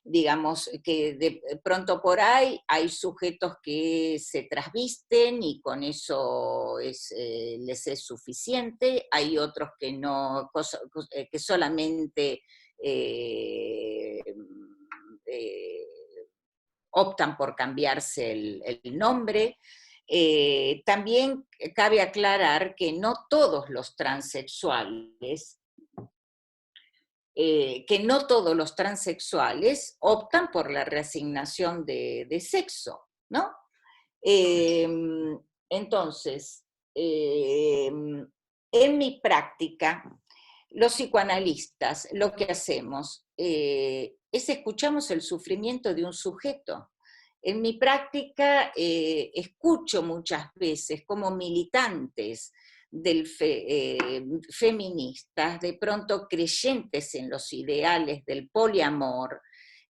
digamos, que de pronto por ahí hay sujetos que se trasvisten y con eso les es suficiente, hay otros que no, que solamente optan por cambiarse el nombre. También cabe aclarar que no todos los transexuales, optan por la reasignación de sexo, ¿no? Entonces, en mi práctica, los psicoanalistas lo que hacemos es escuchamos el sufrimiento de un sujeto. En mi práctica escucho muchas veces como militantes feministas, de pronto creyentes en los ideales del poliamor,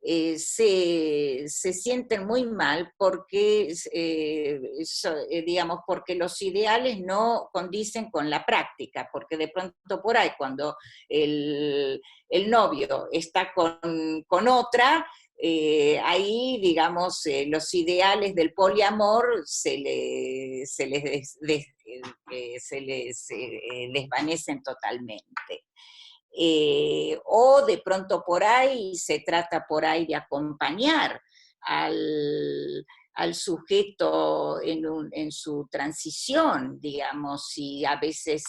se sienten muy mal porque, digamos, porque los ideales no condicen con la práctica, porque de pronto por ahí cuando el novio está con otra, ahí, digamos, los ideales del poliamor se les desvanecen totalmente. O de pronto por ahí se trata por ahí de acompañar al sujeto en su transición, digamos, y a veces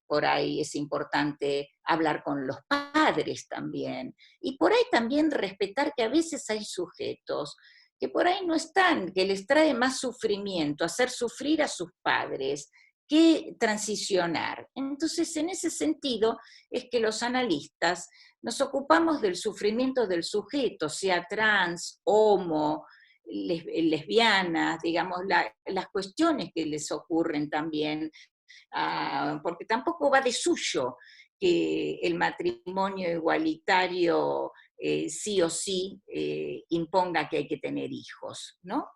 por ahí es importante hablar con los padres también. Y por ahí también respetar que a veces hay sujetos que por ahí no están, que les trae más sufrimiento, hacer sufrir a sus padres, que transicionar. Entonces, en ese sentido, es que los analistas nos ocupamos del sufrimiento del sujeto, sea trans, homo, lesbianas, digamos, las cuestiones que les ocurren también, porque tampoco va de suyo que el matrimonio igualitario sí o sí imponga que hay que tener hijos, ¿no?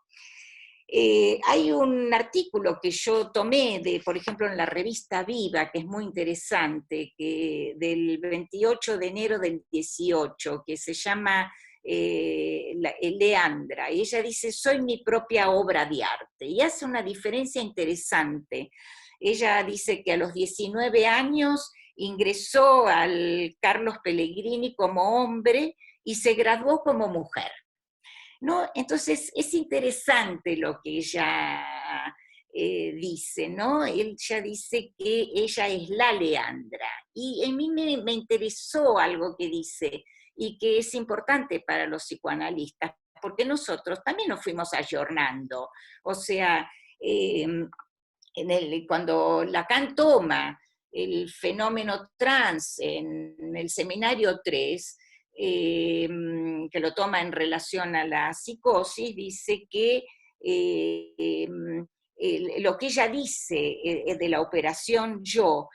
Hay un artículo que yo tomé, por ejemplo, en la revista Viva, que es muy interesante, del 28 de enero del 18, que se llama Leandra, y ella dice, soy mi propia obra de arte, y hace una diferencia interesante. Ella dice que a los 19 años ingresó al Carlos Pellegrini como hombre y se graduó como mujer, ¿no? Entonces es interesante lo que ella dice, ¿no? Ella dice que ella es la Leandra, y a mí me interesó algo que dice, y que es importante para los psicoanalistas, porque nosotros también nos fuimos ayornando, o sea, cuando Lacan toma el fenómeno trans en el seminario 3, que lo toma en relación a la psicosis, dice que lo que ella dice de la operación yo,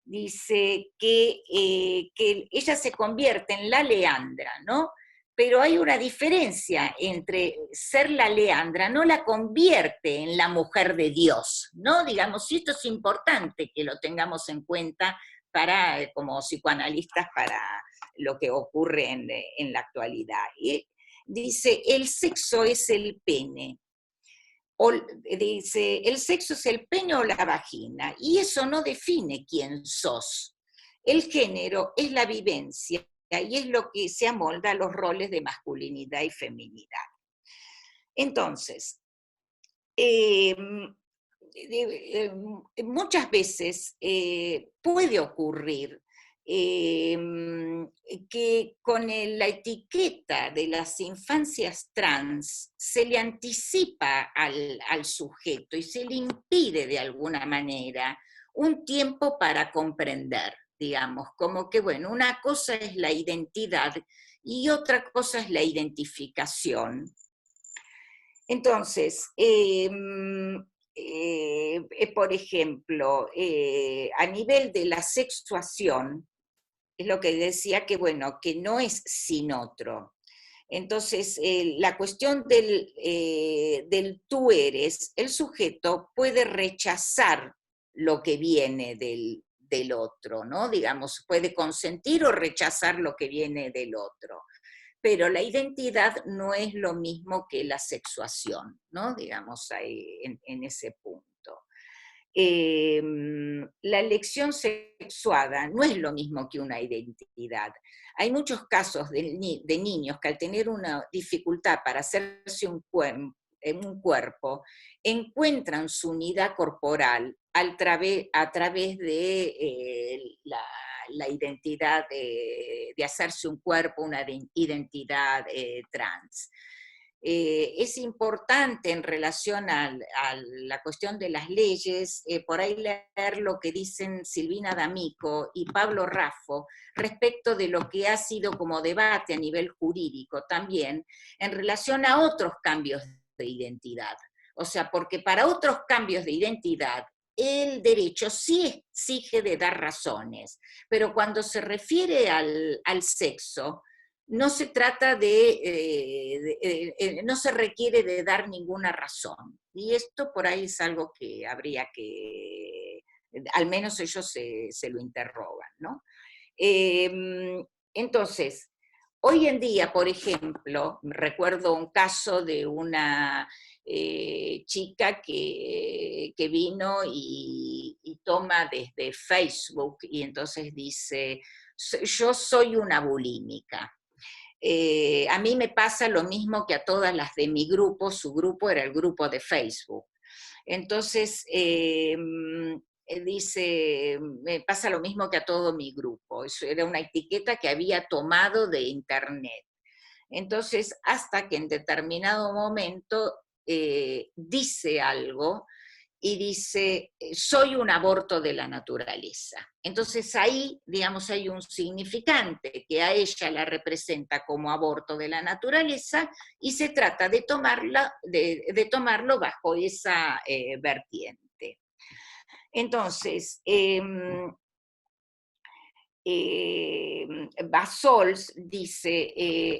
dice que ella se convierte en la Leandra, ¿no? pero hay una diferencia entre ser la Leandra, no la convierte en la mujer de Dios, ¿no? Digamos, y esto es importante que lo tengamos en cuenta para, como psicoanalistas, para lo que ocurre en la actualidad. Y dice, el sexo es el pene. O dice, el sexo es el pene o la vagina, y eso no define quién sos. El género es la vivencia y es lo que se amolda a los roles de masculinidad y feminidad. Entonces, muchas veces puede ocurrir que con la etiqueta de las infancias trans se le anticipa al sujeto y se le impide de alguna manera un tiempo para comprender, digamos, como que, bueno, una cosa es la identidad y otra cosa es la identificación. Entonces, por ejemplo, a nivel de la sexuación, es lo que decía que, bueno, que no es sin otro. Entonces, la cuestión del tú eres, el sujeto puede rechazar lo que viene del otro, ¿no? Digamos, puede consentir o rechazar lo que viene del otro. Pero la identidad no es lo mismo que la sexuación, ¿no? Digamos, ahí en ese punto. La elección sexuada no es lo mismo que una identidad. Hay muchos casos de niños que al tener una dificultad para hacerse un cuerpo, encuentran su unidad corporal a través de la identidad de hacerse un cuerpo, una identidad trans. Es importante en relación a la cuestión de las leyes, por ahí leer lo que dicen Silvina D'Amico y Pablo Raffo respecto de lo que ha sido como debate a nivel jurídico también en relación a otros cambios de identidad. O sea, porque para otros cambios de identidad el derecho sí exige de dar razones, pero cuando se refiere al sexo, no se trata no se requiere de dar ninguna razón. Y esto por ahí es algo que habría que, al menos ellos se lo interrogan, ¿no? Entonces, hoy en día, por ejemplo, recuerdo un caso de una chica que vino y toma desde Facebook y entonces dice, yo soy una bulímica. A mí me pasa lo mismo que a todas las de mi grupo, su grupo era el grupo de Facebook. Entonces, dice, me pasa lo mismo que a todo mi grupo. Eso era una etiqueta que había tomado de internet. Entonces, hasta que en determinado momento dice algo y dice, soy un aborto de la naturaleza. Entonces ahí, digamos, hay un significante que a ella la representa como aborto de la naturaleza y se trata de tomarlo bajo esa vertiente. Entonces, Bassols dice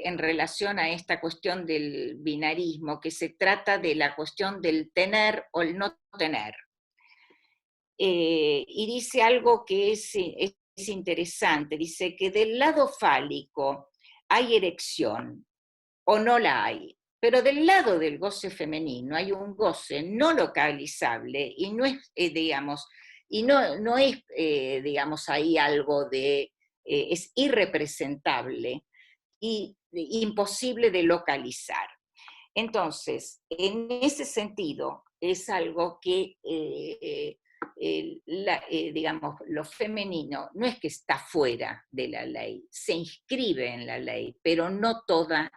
en relación a esta cuestión del binarismo que se trata de la cuestión del tener o el no tener. Y dice algo que es interesante, dice que del lado fálico hay erección o no la hay, pero del lado del goce femenino hay un goce no localizable y no es, digamos, y no es, digamos, ahí algo es irrepresentable y imposible de localizar. Entonces, en ese sentido, es algo que, digamos, lo femenino no es que está fuera de la ley, se inscribe en la ley, pero no toda,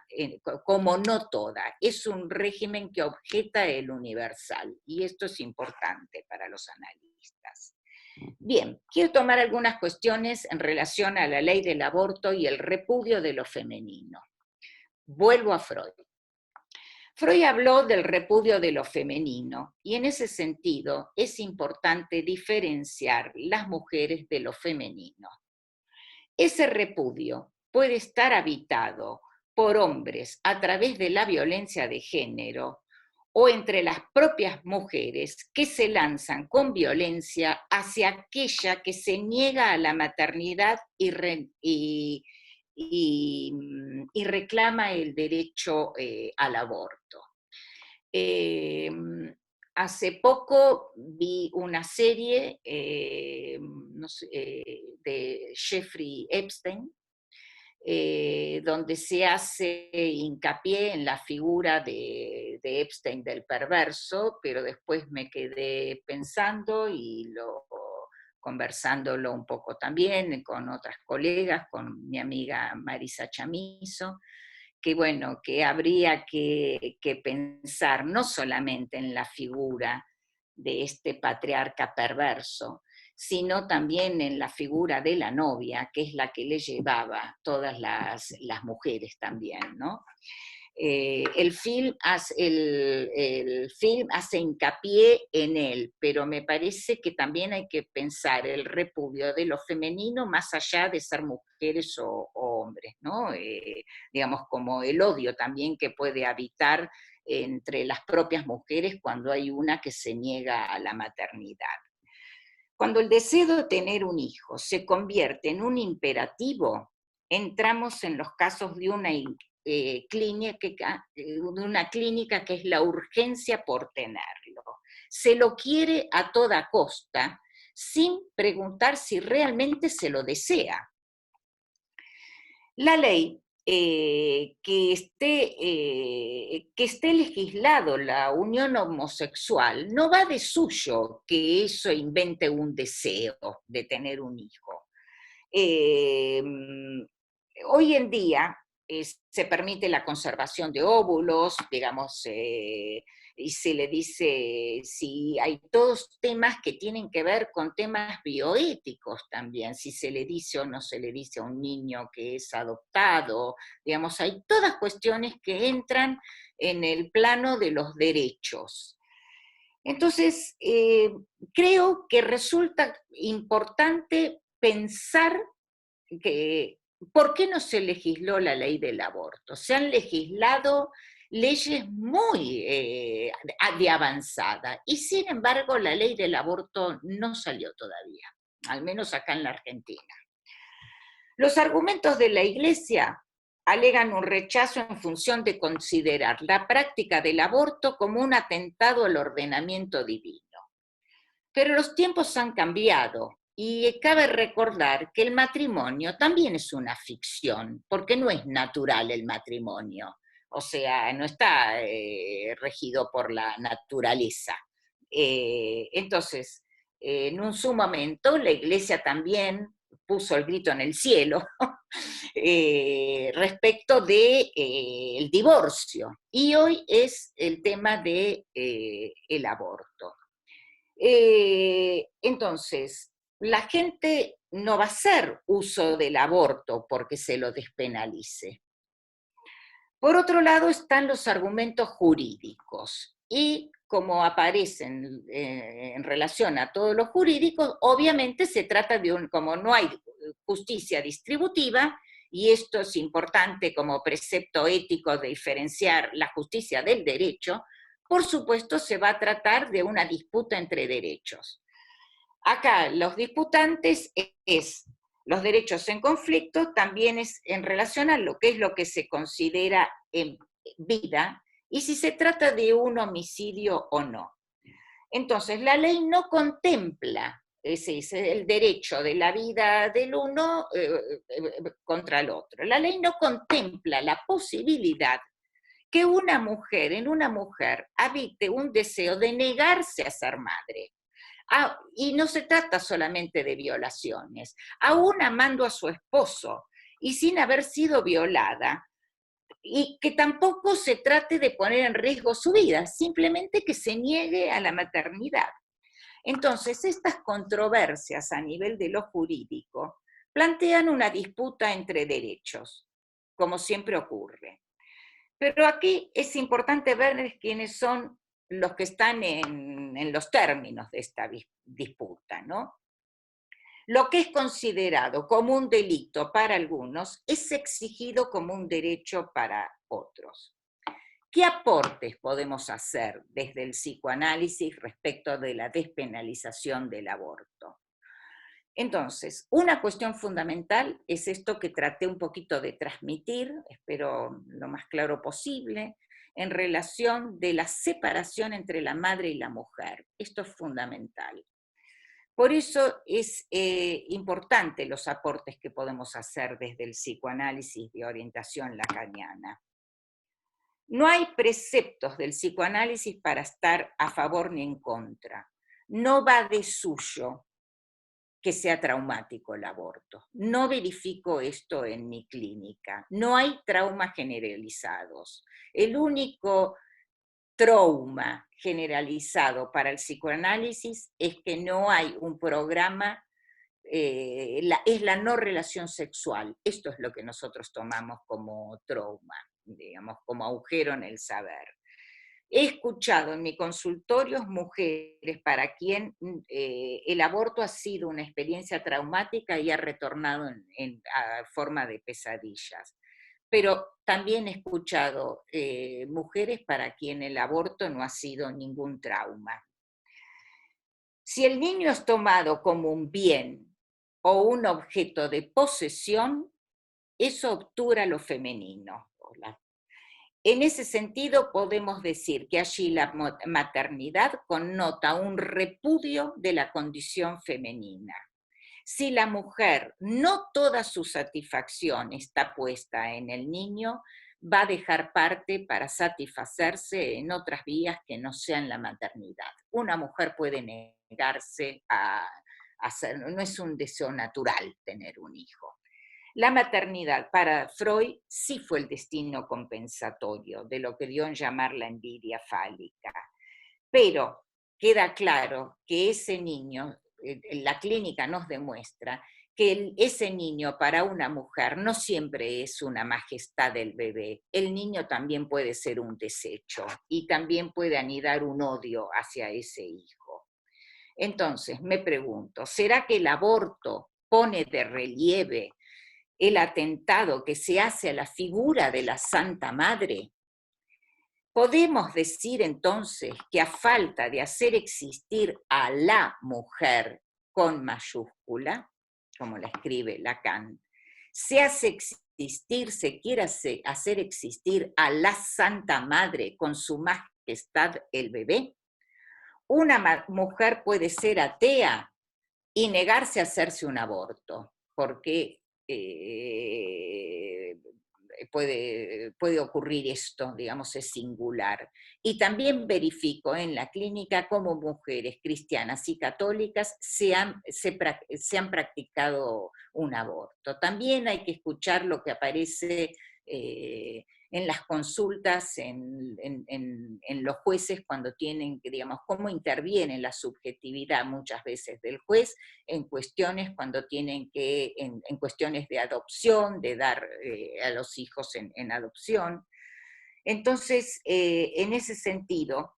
como no toda, es un régimen que objeta el universal, y esto es importante para los analistas. Bien, quiero tomar algunas cuestiones en relación a la ley del aborto y el repudio de lo femenino. Vuelvo a Freud. Freud habló del repudio de lo femenino y en ese sentido es importante diferenciar las mujeres de lo femenino. Ese repudio puede estar habitado por hombres a través de la violencia de género o entre las propias mujeres que se lanzan con violencia hacia aquella que se niega a la maternidad y reclama el derecho al aborto. Hace poco vi una serie no sé, de Jeffrey Epstein, donde se hace hincapié en la figura de Epstein del perverso, pero después me quedé pensando y conversándolo un poco también con otras colegas, con mi amiga Marisa Chamizo, que bueno, que habría que pensar no solamente en la figura de este patriarca perverso, sino también en la figura de la novia, que es la que le llevaba todas las mujeres también, ¿no? El film hace hincapié en él, pero me parece que también hay que pensar el repudio de lo femenino más allá de ser mujeres o hombres, ¿no? Digamos, como el odio también que puede habitar entre las propias mujeres cuando hay una que se niega a la maternidad. Cuando el deseo de tener un hijo se convierte en un imperativo, entramos en los casos de una clínica que es la urgencia por tenerlo. Se lo quiere a toda costa, sin preguntar si realmente se lo desea. La ley que esté legislado la unión homosexual no va de suyo que eso invente un deseo de tener un hijo. Hoy en día se permite la conservación de óvulos, digamos, y se le dice, si hay todos temas que tienen que ver con temas bioéticos también, si se le dice o no se le dice a un niño que es adoptado, digamos, hay todas cuestiones que entran en el plano de los derechos. Entonces, creo que resulta importante pensar que, ¿por qué no se legisló la ley del aborto? Se han legislado leyes muy de avanzada y sin embargo la ley del aborto no salió todavía, al menos acá en la Argentina. Los argumentos de la Iglesia alegan un rechazo en función de considerar la práctica del aborto como un atentado al ordenamiento divino. Pero los tiempos han cambiado y cabe recordar que el matrimonio también es una ficción, porque no es natural el matrimonio, o sea, no está regido por la naturaleza. Entonces, en su momento, la Iglesia también puso el grito en el cielo respecto de el divorcio, y hoy es el tema de el aborto. Entonces, la gente no va a hacer uso del aborto porque se lo despenalice. Por otro lado están los argumentos jurídicos y como aparecen en relación a todos los jurídicos, obviamente se trata de como no hay justicia distributiva, y esto es importante como precepto ético de diferenciar la justicia del derecho, por supuesto se va a tratar de una disputa entre derechos. Acá los disputantes es los derechos en conflicto, también es en relación a lo que se considera en vida y si se trata de un homicidio o no. Entonces, la ley no contempla el derecho de la vida del uno contra el otro. La ley no contempla la posibilidad que en una mujer habite un deseo de negarse a ser madre. Y no se trata solamente de violaciones, aún amando a su esposo y sin haber sido violada, y que tampoco se trate de poner en riesgo su vida, simplemente que se niegue a la maternidad. Entonces, estas controversias a nivel de lo jurídico plantean una disputa entre derechos, como siempre ocurre. Pero aquí es importante ver quiénes son los que están en los términos de esta disputa, ¿no? Lo que es considerado como un delito para algunos es exigido como un derecho para otros. ¿Qué aportes podemos hacer desde el psicoanálisis respecto de la despenalización del aborto? Entonces, una cuestión fundamental es esto que traté un poquito de transmitir, espero lo más claro posible, en relación de la separación entre la madre y la mujer. Esto es fundamental. Por eso es importante los aportes que podemos hacer desde el psicoanálisis de orientación lacaniana. No hay preceptos del psicoanálisis para estar a favor ni en contra. No va de suyo que sea traumático el aborto. No verifico esto en mi clínica. No hay traumas generalizados. El único trauma generalizado para el psicoanálisis es que no hay un programa, es la no relación sexual. Esto es lo que nosotros tomamos como trauma, digamos, como agujero en el saber. He escuchado en mi consultorio mujeres para quien el aborto ha sido una experiencia traumática y ha retornado a forma de pesadillas. Pero también he escuchado mujeres para quien el aborto no ha sido ningún trauma. Si el niño es tomado como un bien o un objeto de posesión, eso obtura lo femenino. En ese sentido, podemos decir que allí la maternidad connota un repudio de la condición femenina. Si la mujer, no toda su satisfacción está puesta en el niño, va a dejar parte para satisfacerse en otras vías que no sean la maternidad. Una mujer puede negarse a hacer, no es un deseo natural tener un hijo. La maternidad para Freud sí fue el destino compensatorio de lo que dio en llamar la envidia fálica. Pero queda claro que ese niño, la clínica nos demuestra que ese niño para una mujer no siempre es una majestad del bebé. El niño también puede ser un desecho y también puede anidar un odio hacia ese hijo. Entonces, me pregunto, ¿será que el aborto pone de relieve el atentado que se hace a la figura de la Santa Madre? ¿Podemos decir entonces que a falta de hacer existir a la mujer con mayúscula, como la escribe Lacan, se hace existir, se quiere hacer existir a la Santa Madre con su majestad el bebé? Una mujer puede ser atea y negarse a hacerse un aborto, porque puede ocurrir esto, digamos, es singular. Y también verifico en la clínica cómo mujeres cristianas y católicas se han practicado un aborto. También hay que escuchar lo que aparece en las consultas, en los jueces cuando tienen, digamos, cómo interviene la subjetividad muchas veces del juez en cuestiones cuando tienen que, en cuestiones de adopción, de dar a los hijos en adopción. Entonces, en ese sentido,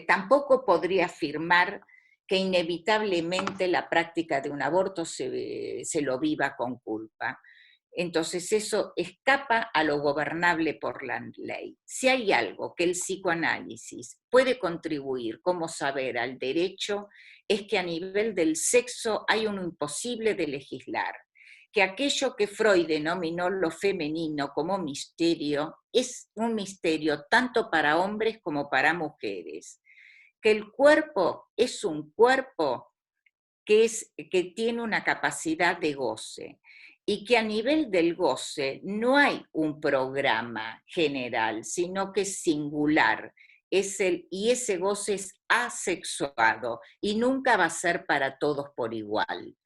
tampoco podría afirmar que inevitablemente la práctica de un aborto se lo viva con culpa. Entonces eso escapa a lo gobernable por la ley. Si hay algo que el psicoanálisis puede contribuir como saber al derecho, es que a nivel del sexo hay un imposible de legislar, que aquello que Freud denominó lo femenino como misterio es un misterio tanto para hombres como para mujeres, que el cuerpo es un cuerpo que tiene una capacidad de goce y que a nivel del goce no hay un programa general, sino que es singular, y ese goce es asexuado y nunca va a ser para todos por igual.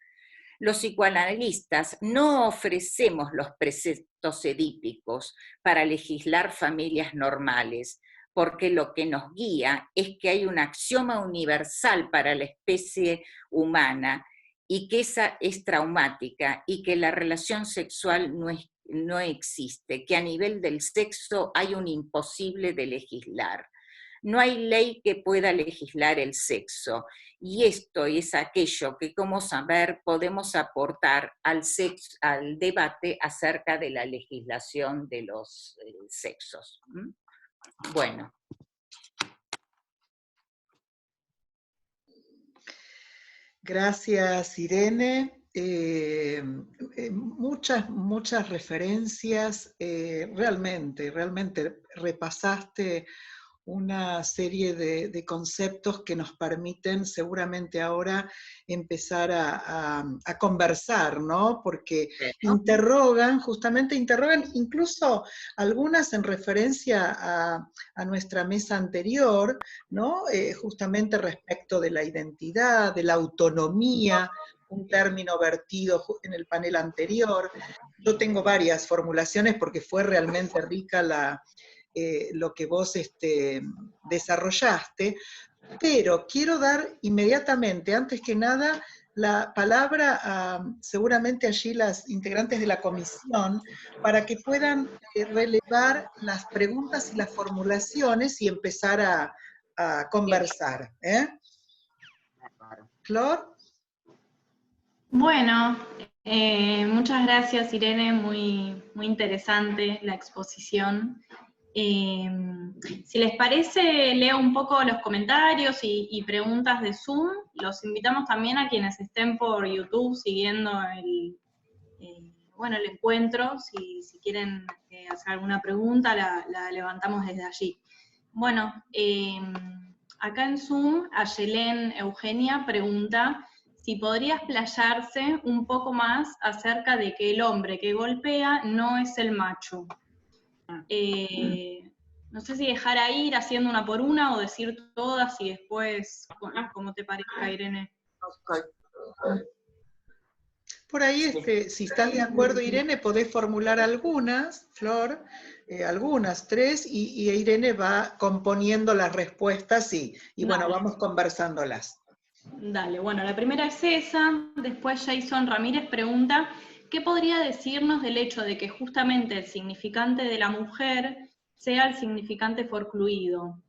Los psicoanalistas no ofrecemos los preceptos edípicos para legislar familias normales, porque lo que nos guía es que hay un axioma universal para la especie humana y que esa es traumática y que la relación sexual no existe, que a nivel del sexo hay un imposible de legislar. no hay ley que pueda legislar el sexo. Y esto es aquello que como saber podemos aportar al debate acerca de la legislación de los sexos. Bueno. Gracias, Irene. Muchas referencias. Realmente repasaste una serie de conceptos que nos permiten seguramente ahora empezar a conversar, ¿no? Porque justamente interrogan, incluso algunas en referencia a nuestra mesa anterior, ¿no? Justamente respecto de la identidad, de la autonomía, un término vertido en el panel anterior. Yo tengo varias formulaciones porque fue realmente rica lo que vos desarrollaste, pero quiero dar inmediatamente, antes que nada, la palabra a seguramente allí las integrantes de la comisión, para que puedan relevar las preguntas y las formulaciones y empezar a conversar. ¿Flor? Bueno, muchas gracias, Irene, muy interesante la exposición. Si les parece, leo un poco los comentarios y preguntas de Zoom. Los invitamos también a quienes estén por YouTube siguiendo el encuentro. Si quieren hacer alguna pregunta, la levantamos desde allí. Bueno, acá en Zoom, Ayelén Eugenia pregunta si podría explayarse un poco más acerca de que el hombre que golpea no es el macho. No sé si dejar ahí, ir haciendo una por una o decir todas y después, como te parezca, Irene. Por ahí, si estás de acuerdo, Irene, podés formular algunas, Flor, algunas, 3, y Irene va componiendo las respuestas y bueno, vamos conversándolas. Dale, bueno, la primera es esa. Después Jason Ramírez pregunta, ¿qué podría decirnos del hecho de que justamente el significante de la mujer sea el significante forcluido,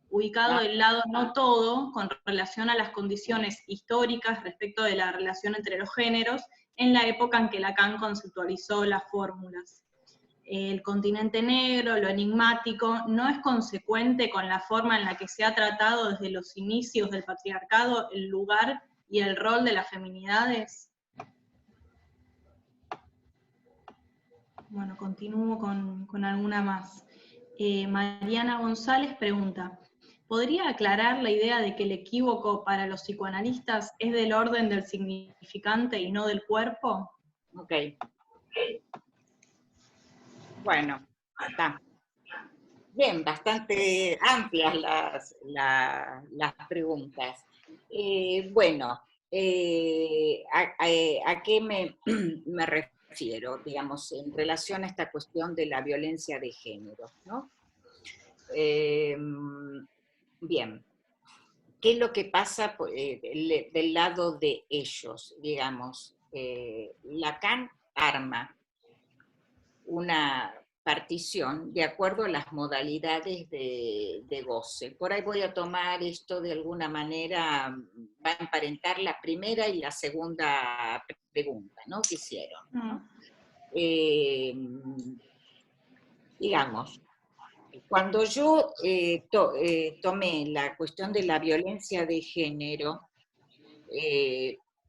ubicado del lado no todo con relación a las condiciones históricas respecto de la relación entre los géneros en la época en que Lacan conceptualizó las fórmulas? El continente negro, lo enigmático, ¿no es consecuente con la forma en la que se ha tratado desde los inicios del patriarcado el lugar y el rol de las feminidades? Bueno, continúo con alguna más. Mariana González pregunta, ¿podría aclarar la idea de que el equívoco para los psicoanalistas es del orden del significante y no del cuerpo? Ok. Bueno, está. Bien, bastante amplias las preguntas. Bueno, ¿a qué me refiero, digamos, en relación a esta cuestión de la violencia de género, ¿no? Bien, ¿qué es lo que pasa del lado de ellos, digamos? Lacan arma una partición de acuerdo a las modalidades de goce. Por ahí voy a tomar esto de alguna manera, va a emparentar la primera y la segunda pregunta, ¿no? Que hicieron, ¿no? Digamos, cuando yo tomé la cuestión de la violencia de género,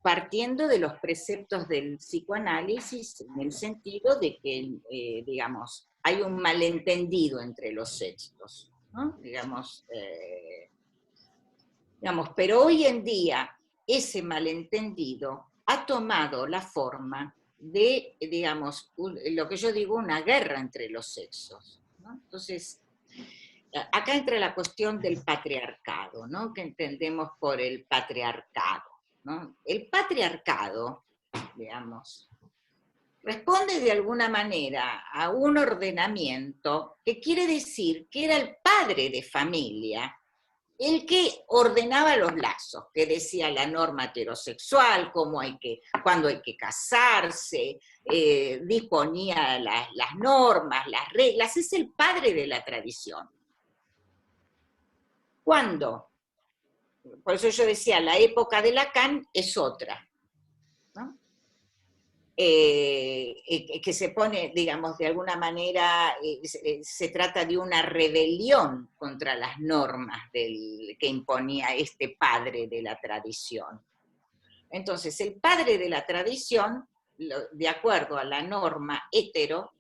partiendo de los preceptos del psicoanálisis, en el sentido de que, digamos, hay un malentendido entre los sexos, ¿no? Digamos, pero hoy en día ese malentendido ha tomado la forma de, digamos, lo que yo digo, una guerra entre los sexos, ¿no? Entonces, acá entra la cuestión del patriarcado, ¿no? Que entendemos por el patriarcado, ¿no? El patriarcado, digamos, responde de alguna manera a un ordenamiento que quiere decir que era el padre de familia el que ordenaba los lazos, que decía la norma heterosexual, cuándo hay que casarse, disponía las normas, las reglas, es el padre de la tradición. Cuando, por eso yo decía, la época de Lacan es otra, ¿no? Que se pone, digamos, de alguna manera, se trata de una rebelión contra las normas que imponía este padre de la tradición. Entonces, el padre de la tradición, de acuerdo a la norma hetero,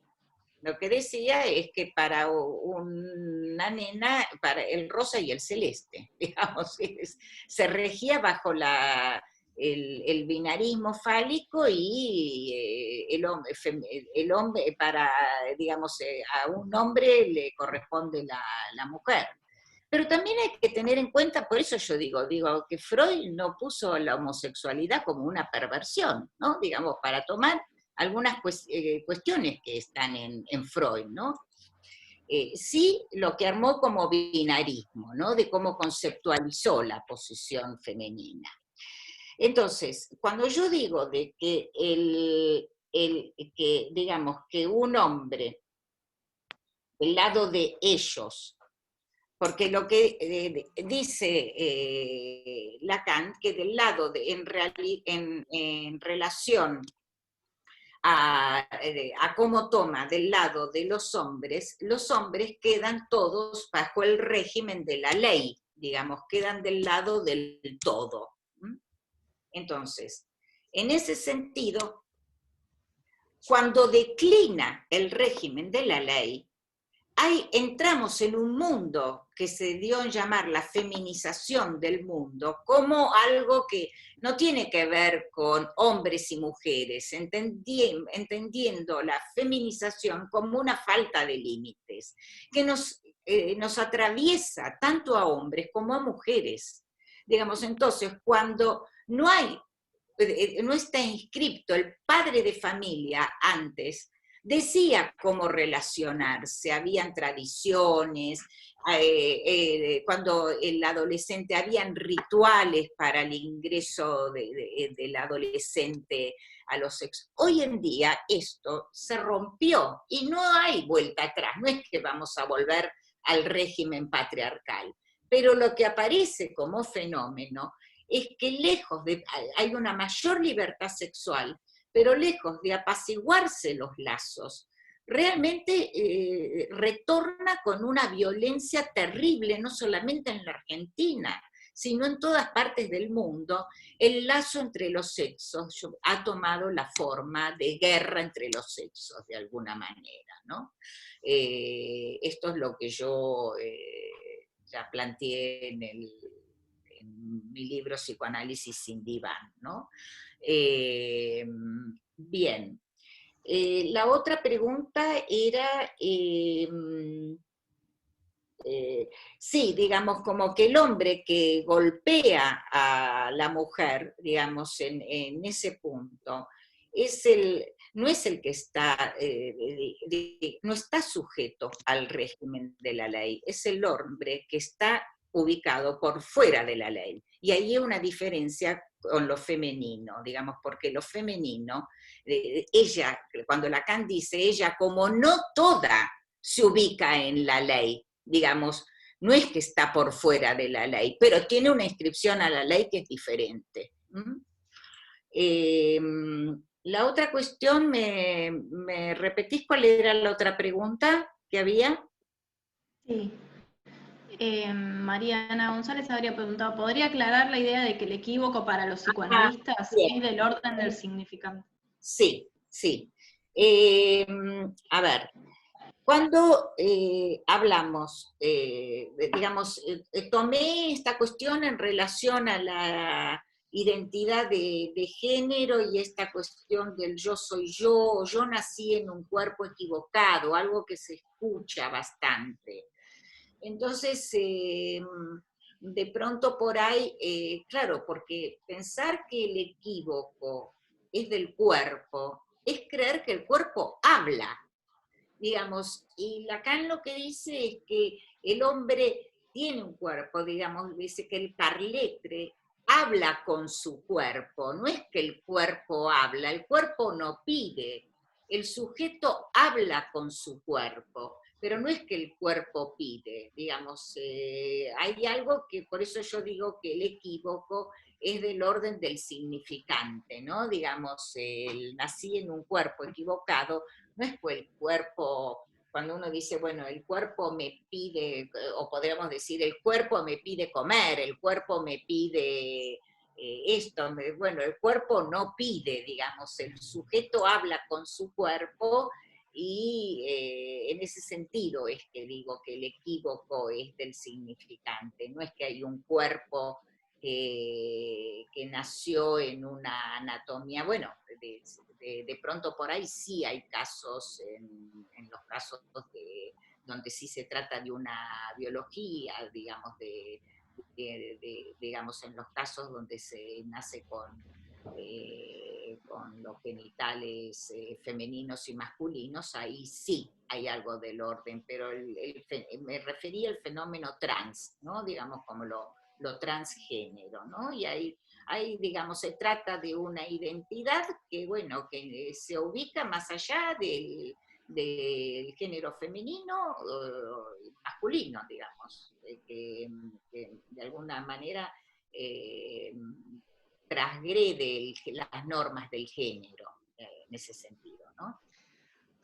lo que decía es que para una nena, para el rosa y el celeste, digamos, se regía bajo el binarismo fálico y el hombre para, digamos, a un hombre le corresponde la mujer. Pero también hay que tener en cuenta, por eso yo digo que Freud no puso la homosexualidad como una perversión, ¿no? Digamos, para tomar algunas cuestiones que están en Freud, ¿no? Sí, lo que armó como binarismo, ¿no? De cómo conceptualizó la posición femenina. Entonces, cuando yo digo de que digamos, que un hombre, del lado de ellos, porque lo que dice Lacan, que del lado en relación a cómo toma del lado de los hombres quedan todos bajo el régimen de la ley, digamos, quedan del lado del todo. Entonces, en ese sentido, cuando declina el régimen de la ley, entramos en un mundo que se dio en llamar la feminización del mundo, como algo que no tiene que ver con hombres y mujeres, entendiendo la feminización como una falta de límites, que nos atraviesa tanto a hombres como a mujeres. Digamos, entonces, cuando no está inscripto el padre de familia antes, decía cómo relacionarse, habían tradiciones, cuando el adolescente, habían rituales para el ingreso del adolescente a los sexos. Hoy en día esto se rompió y no hay vuelta atrás, no es que vamos a volver al régimen patriarcal, pero lo que aparece como fenómeno es que hay una mayor libertad sexual, pero lejos de apaciguarse los lazos, realmente retorna con una violencia terrible, no solamente en la Argentina, sino en todas partes del mundo. El lazo entre los sexos ha tomado la forma de guerra entre los sexos, de alguna manera, ¿no? Esto es lo que yo ya planteé en mi libro Psicoanálisis sin diván, ¿no? Bien. La otra pregunta era, sí, digamos, como que el hombre que golpea a la mujer, digamos, en ese punto, no es el que está, no está sujeto al régimen de la ley, es el hombre que está ubicado por fuera de la ley. Y ahí hay una diferencia con lo femenino, digamos, porque lo femenino, ella, cuando Lacan dice, ella como no toda se ubica en la ley, digamos, no es que está por fuera de la ley, pero tiene una inscripción a la ley que es diferente. La otra cuestión, ¿me repetís cuál era la otra pregunta que había? Sí. Mariana González habría preguntado, ¿podría aclarar la idea de que el equívoco para los psicoanalistas es del orden del significante? Sí, sí. A ver, cuando hablamos, digamos, tomé esta cuestión en relación a la identidad de género y esta cuestión del yo soy yo nací en un cuerpo equivocado, algo que se escucha bastante. Entonces, de pronto por ahí, claro, porque pensar que el equívoco es del cuerpo, es creer que el cuerpo habla, digamos, y Lacan lo que dice es que el hombre tiene un cuerpo, digamos, dice que el parletre habla con su cuerpo, no es que el cuerpo habla, el cuerpo no pide, el sujeto habla con su cuerpo, pero no es que el cuerpo pide, digamos, hay algo que, por eso yo digo que el equívoco es del orden del significante, ¿no? Digamos, nací en un cuerpo equivocado, no es que el cuerpo, cuando uno dice, bueno, el cuerpo me pide, o podríamos decir, el cuerpo me pide comer, el cuerpo me pide esto, bueno, el cuerpo no pide, digamos, el sujeto habla con su cuerpo y en ese sentido es que digo que el equívoco es del significante, no es que hay un cuerpo que nació en una anatomía, bueno, de pronto por ahí sí hay casos, en los casos donde sí se trata de una biología, digamos, digamos, en los casos donde se nace con los genitales femeninos y masculinos, ahí sí hay algo del orden, pero me refería al fenómeno trans, ¿no? Digamos, como lo transgénero, ¿no? Y ahí, digamos, se trata de una identidad que, bueno, que se ubica más allá del género femenino masculino, digamos, que de alguna manera transgrede las normas del género en ese sentido, ¿no?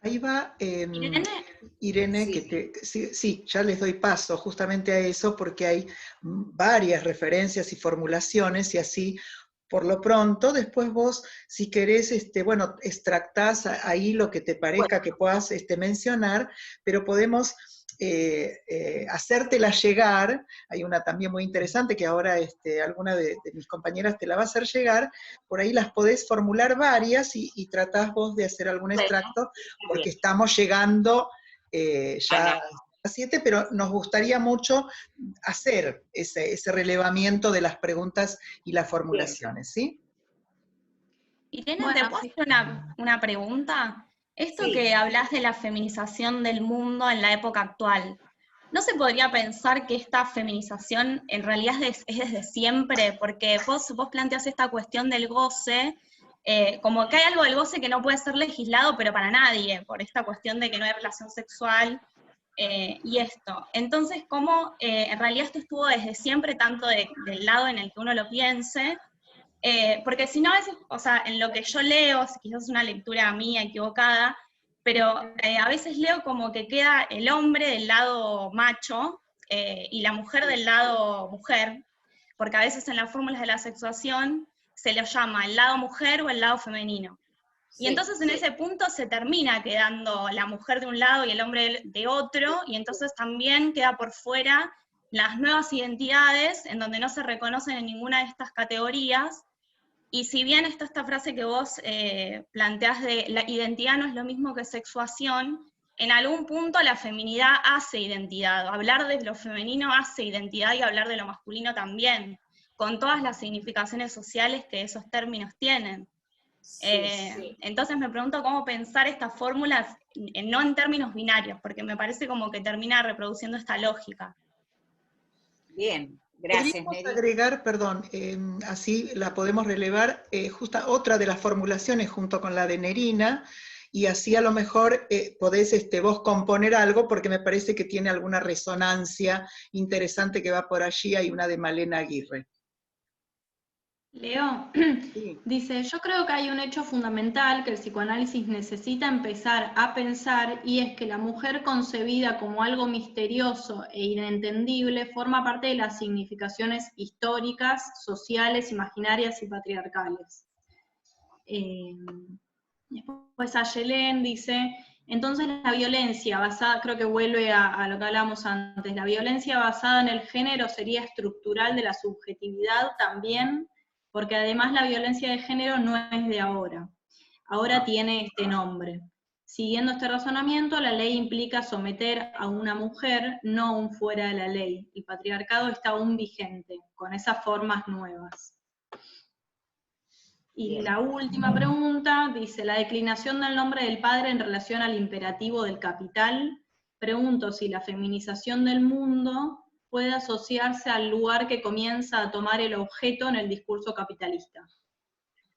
Ahí va, Irene, Sí. que sí, ya les doy paso justamente a eso, porque hay varias referencias y formulaciones, y así, por lo pronto, después vos, si querés, bueno, extractás ahí lo que te parezca que puedas mencionar, pero podemos hacértela llegar. Hay una también muy interesante que ahora alguna de mis compañeras te la va a hacer llegar, por ahí las podés formular varias y tratás vos de hacer algún extracto, porque estamos llegando ya a 7, pero nos gustaría mucho hacer ese relevamiento de las preguntas y las formulaciones, ¿sí? Irene, Bueno, ¿te puedo sí. hacer una pregunta? Esto Sí. que hablas de la feminización del mundo en la época actual, ¿no se podría pensar que esta feminización en realidad es desde siempre? Porque vos planteas esta cuestión del goce, como que hay algo del goce que no puede ser legislado, pero para nadie, por esta cuestión de que no hay relación sexual y esto. Entonces, ¿cómo en realidad esto estuvo desde siempre, tanto del lado en el que uno lo piense? Porque si no, a veces, o sea, en lo que yo leo, quizás es una lectura mía equivocada, pero a veces leo como que queda el hombre del lado macho y la mujer del lado mujer, porque a veces en las fórmulas de la sexuación se le llama el lado mujer o el lado femenino. Y entonces en ese punto se termina quedando la mujer de un lado y el hombre de otro, y entonces también queda por fuera las nuevas identidades en donde no se reconocen en ninguna de estas categorías. Y si bien está esta frase que vos planteás de la identidad no es lo mismo que sexuación, en algún punto la feminidad hace identidad. Hablar de lo femenino hace identidad y hablar de lo masculino también, con todas las significaciones sociales que esos términos tienen. Entonces me pregunto cómo pensar estas fórmulas, no en términos binarios, porque me parece como que termina reproduciendo esta lógica. Bien, gracias, Podríamos Neri. agregar, perdón, así la podemos relevar, justa otra de las formulaciones junto con la de Nerina, y así a lo mejor podés vos componer algo, porque me parece que tiene alguna resonancia interesante que va por allí. Hay una de Malena Aguirre. Leo, Sí. dice, yo creo que hay un hecho fundamental que el psicoanálisis necesita empezar a pensar, y es que la mujer concebida como algo misterioso e inentendible forma parte de las significaciones históricas, sociales, imaginarias y patriarcales. Después Ayelén dice, entonces la violencia basada, creo que vuelve a lo que hablábamos antes, la violencia basada en el género sería estructural de la subjetividad también, porque además la violencia de género no es de ahora, ahora tiene este nombre. Siguiendo este razonamiento, la ley implica someter a una mujer, no aún fuera de la ley. El patriarcado está aún vigente, con esas formas nuevas. Y la última pregunta dice, la declinación del nombre del padre en relación al imperativo del capital. Pregunto si la feminización del mundo puede asociarse al lugar que comienza a tomar el objeto en el discurso capitalista.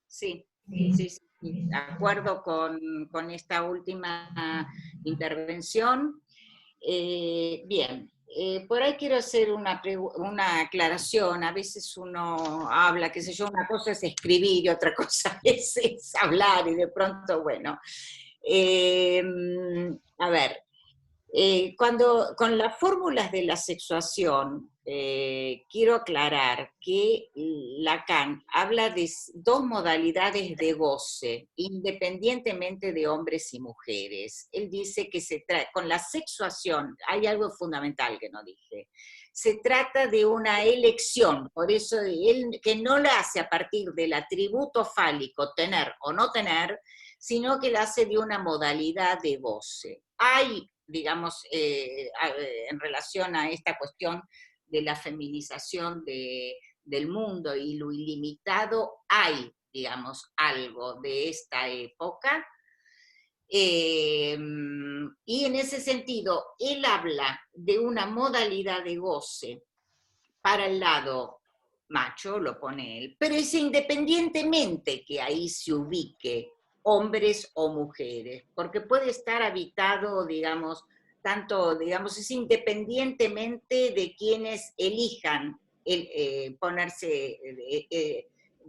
Sí, de acuerdo con esta última intervención. Bien, por ahí quiero hacer una aclaración. A veces uno habla, qué sé yo, una cosa es escribir y otra cosa es hablar, y de pronto, bueno. A ver, con las fórmulas de la sexuación, quiero aclarar que Lacan habla de dos modalidades de goce, independientemente de hombres y mujeres. Él dice que con la sexuación, hay algo fundamental que no dije, se trata de una elección, por eso él que no la hace a partir del atributo fálico, tener o no tener, sino que la hace de una modalidad de goce. Hay, digamos, en relación a esta cuestión de la feminización del mundo y lo ilimitado, hay, digamos, algo de esta época. Y en ese sentido, él habla de una modalidad de goce para el lado macho, lo pone él, pero es independientemente que ahí se ubique hombres o mujeres, porque puede estar habitado, digamos, digamos, es independientemente de quienes elijan ponerse,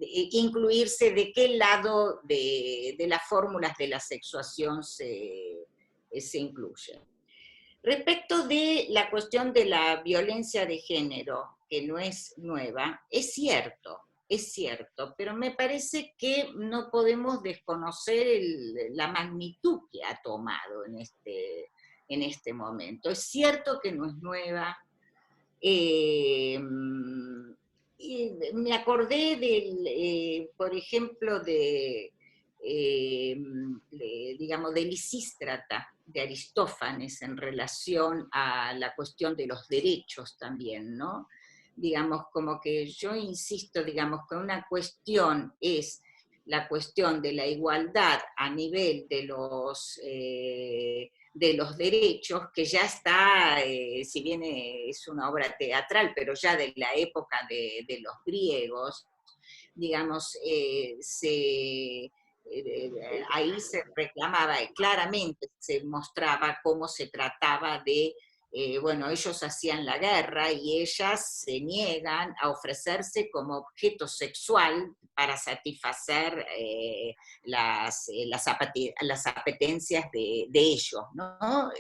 incluirse de qué lado de las fórmulas de la sexuación se incluyen. Respecto de la cuestión de la violencia de género, que no es nueva, es cierto, pero me parece que no podemos desconocer la magnitud que ha tomado en este momento. Es cierto que no es nueva. Y me acordé por ejemplo, digamos, de Lisístrata, de Aristófanes, en relación a la cuestión de los derechos también, ¿no? Digamos, como que yo insisto, digamos, que una cuestión es la cuestión de la igualdad a nivel de los derechos, que ya está, si bien es una obra teatral, pero ya de la época de los griegos, digamos, ahí se reclamaba, claramente se mostraba cómo se trataba de, bueno, ellos hacían la guerra y ellas se niegan a ofrecerse como objeto sexual para satisfacer las apetencias de ellos, ¿no?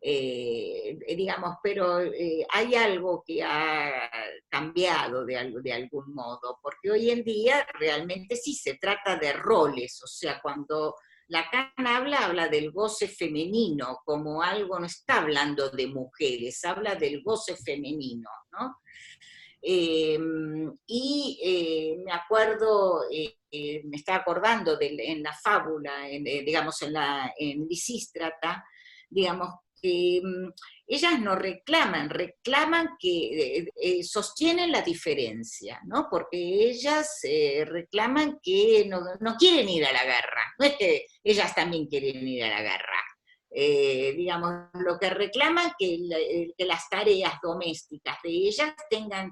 Digamos, pero hay algo que ha cambiado de algún modo, porque hoy en día realmente sí se trata de roles, o sea, cuando Lacan habla del goce femenino como algo, no está hablando de mujeres, habla del goce femenino, ¿no? Me acuerdo, me estaba acordando en la fábula, digamos, en Lisístrata, digamos, que ellas no reclaman que sostienen la diferencia, ¿no? Porque ellas reclaman que no quieren ir a la guerra, no es que ellas también quieren ir a la guerra. Digamos, lo que reclaman que las tareas domésticas de ellas tengan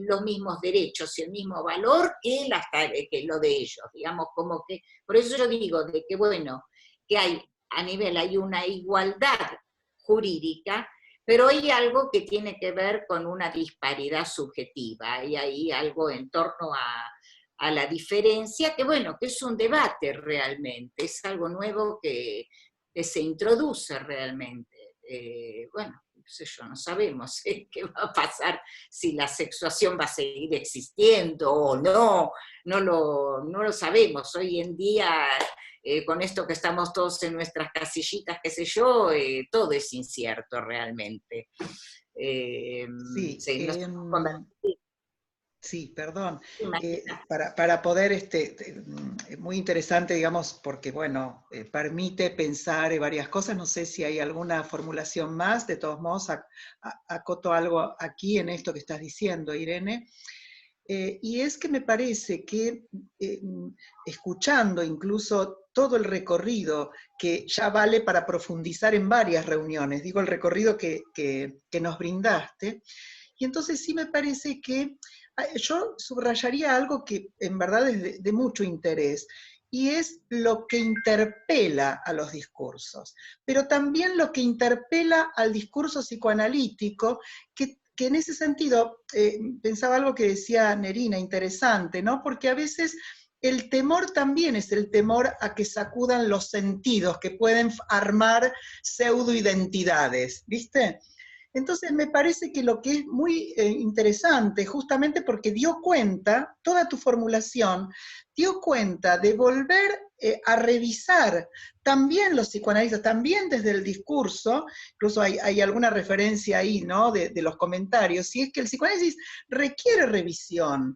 los mismos derechos y el mismo valor que lo de ellos, digamos, como que, por eso yo digo de que, bueno, que hay una igualdad jurídica, pero hay algo que tiene que ver con una disparidad subjetiva, y hay algo en torno a la diferencia, que bueno, que es un debate realmente, es algo nuevo que se introduce realmente. Bueno, no sé yo, no sabemos qué va a pasar, si la sexuación va a seguir existiendo o no, no lo sabemos. Hoy en día, con esto que estamos todos en nuestras casillitas, qué sé yo, todo es incierto realmente. Sí, sí, sí, perdón. Para poder, muy interesante, digamos, porque, bueno, permite pensar varias cosas. No sé si hay alguna formulación más. De todos modos, acoto algo aquí en esto que estás diciendo, Irene. Y es que me parece que, escuchando incluso todo el recorrido, que ya vale para profundizar en varias reuniones, digo el recorrido que nos brindaste, y entonces sí me parece que yo subrayaría algo que en verdad es de mucho interés, y es lo que interpela a los discursos, pero también lo que interpela al discurso psicoanalítico, que en ese sentido, pensaba algo que decía Nerina, interesante, ¿no? Porque a veces el temor también es el temor a que sacudan los sentidos, que pueden armar pseudoidentidades, ¿viste? Entonces me parece que lo que es muy interesante, justamente porque dio cuenta, toda tu formulación, dio cuenta de volver a revisar también los psicoanalistas, también desde el discurso, incluso hay alguna referencia ahí, ¿no?, de los comentarios, y es que el psicoanálisis requiere revisión,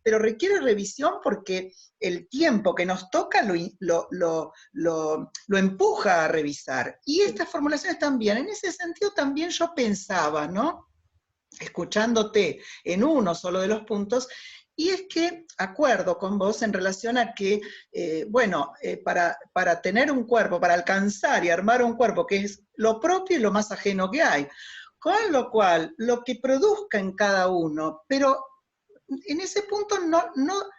pero requiere revisión porque el tiempo que nos toca lo empuja a revisar. Y estas formulaciones también, en ese sentido también yo pensaba, ¿no?, escuchándote en uno solo de los puntos, y es que acuerdo con vos en relación a que, para tener un cuerpo, para alcanzar y armar un cuerpo que es lo propio y lo más ajeno que hay, con lo cual, lo que produzca en cada uno, pero en ese punto no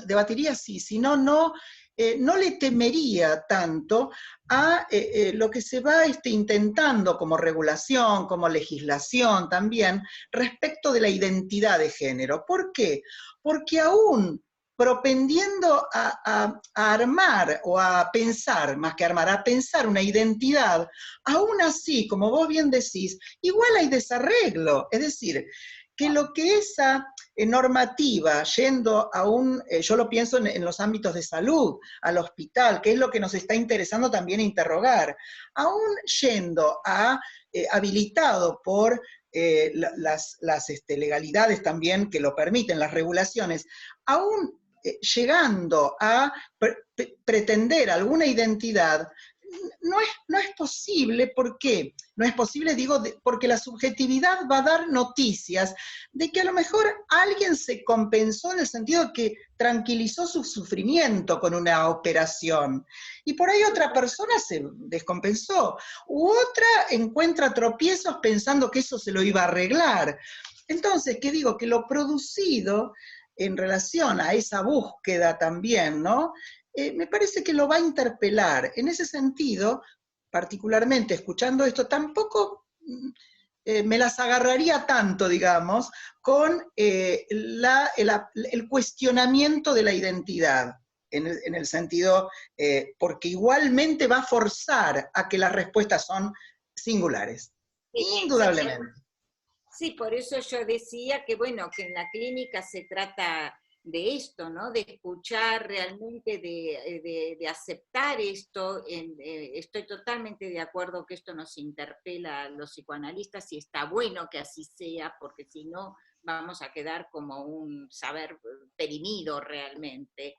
debatiría así, sino no le temería tanto a lo que se va intentando como regulación, como legislación también, respecto de la identidad de género. ¿Por qué? Porque aún propendiendo a armar o a pensar, más que armar, a pensar una identidad, aún así, como vos bien decís, igual hay desarreglo, es decir, que lo que esa normativa, yendo a yo lo pienso en los ámbitos de salud, al hospital, que es lo que nos está interesando también interrogar, aún yendo a habilitado por las legalidades también que lo permiten, las regulaciones, aún llegando a pretender alguna identidad, no es posible. ¿Por qué? No es posible, digo, porque la subjetividad va a dar noticias de que a lo mejor alguien se compensó en el sentido de que tranquilizó su sufrimiento con una operación, y por ahí otra persona se descompensó, u otra encuentra tropiezos pensando que eso se lo iba a arreglar. Entonces, ¿qué digo? Que lo producido en relación a esa búsqueda también, ¿no?, me parece que lo va a interpelar. En ese sentido, particularmente escuchando esto, tampoco me las agarraría tanto, digamos, con el cuestionamiento de la identidad, en el sentido, porque igualmente va a forzar a que las respuestas son singulares, indudablemente. Sí, por eso yo decía que, bueno, que en la clínica se trata de esto, ¿no? De escuchar realmente, de aceptar esto. Estoy totalmente de acuerdo que esto nos interpela a los psicoanalistas y está bueno que así sea, porque si no vamos a quedar como un saber perimido realmente.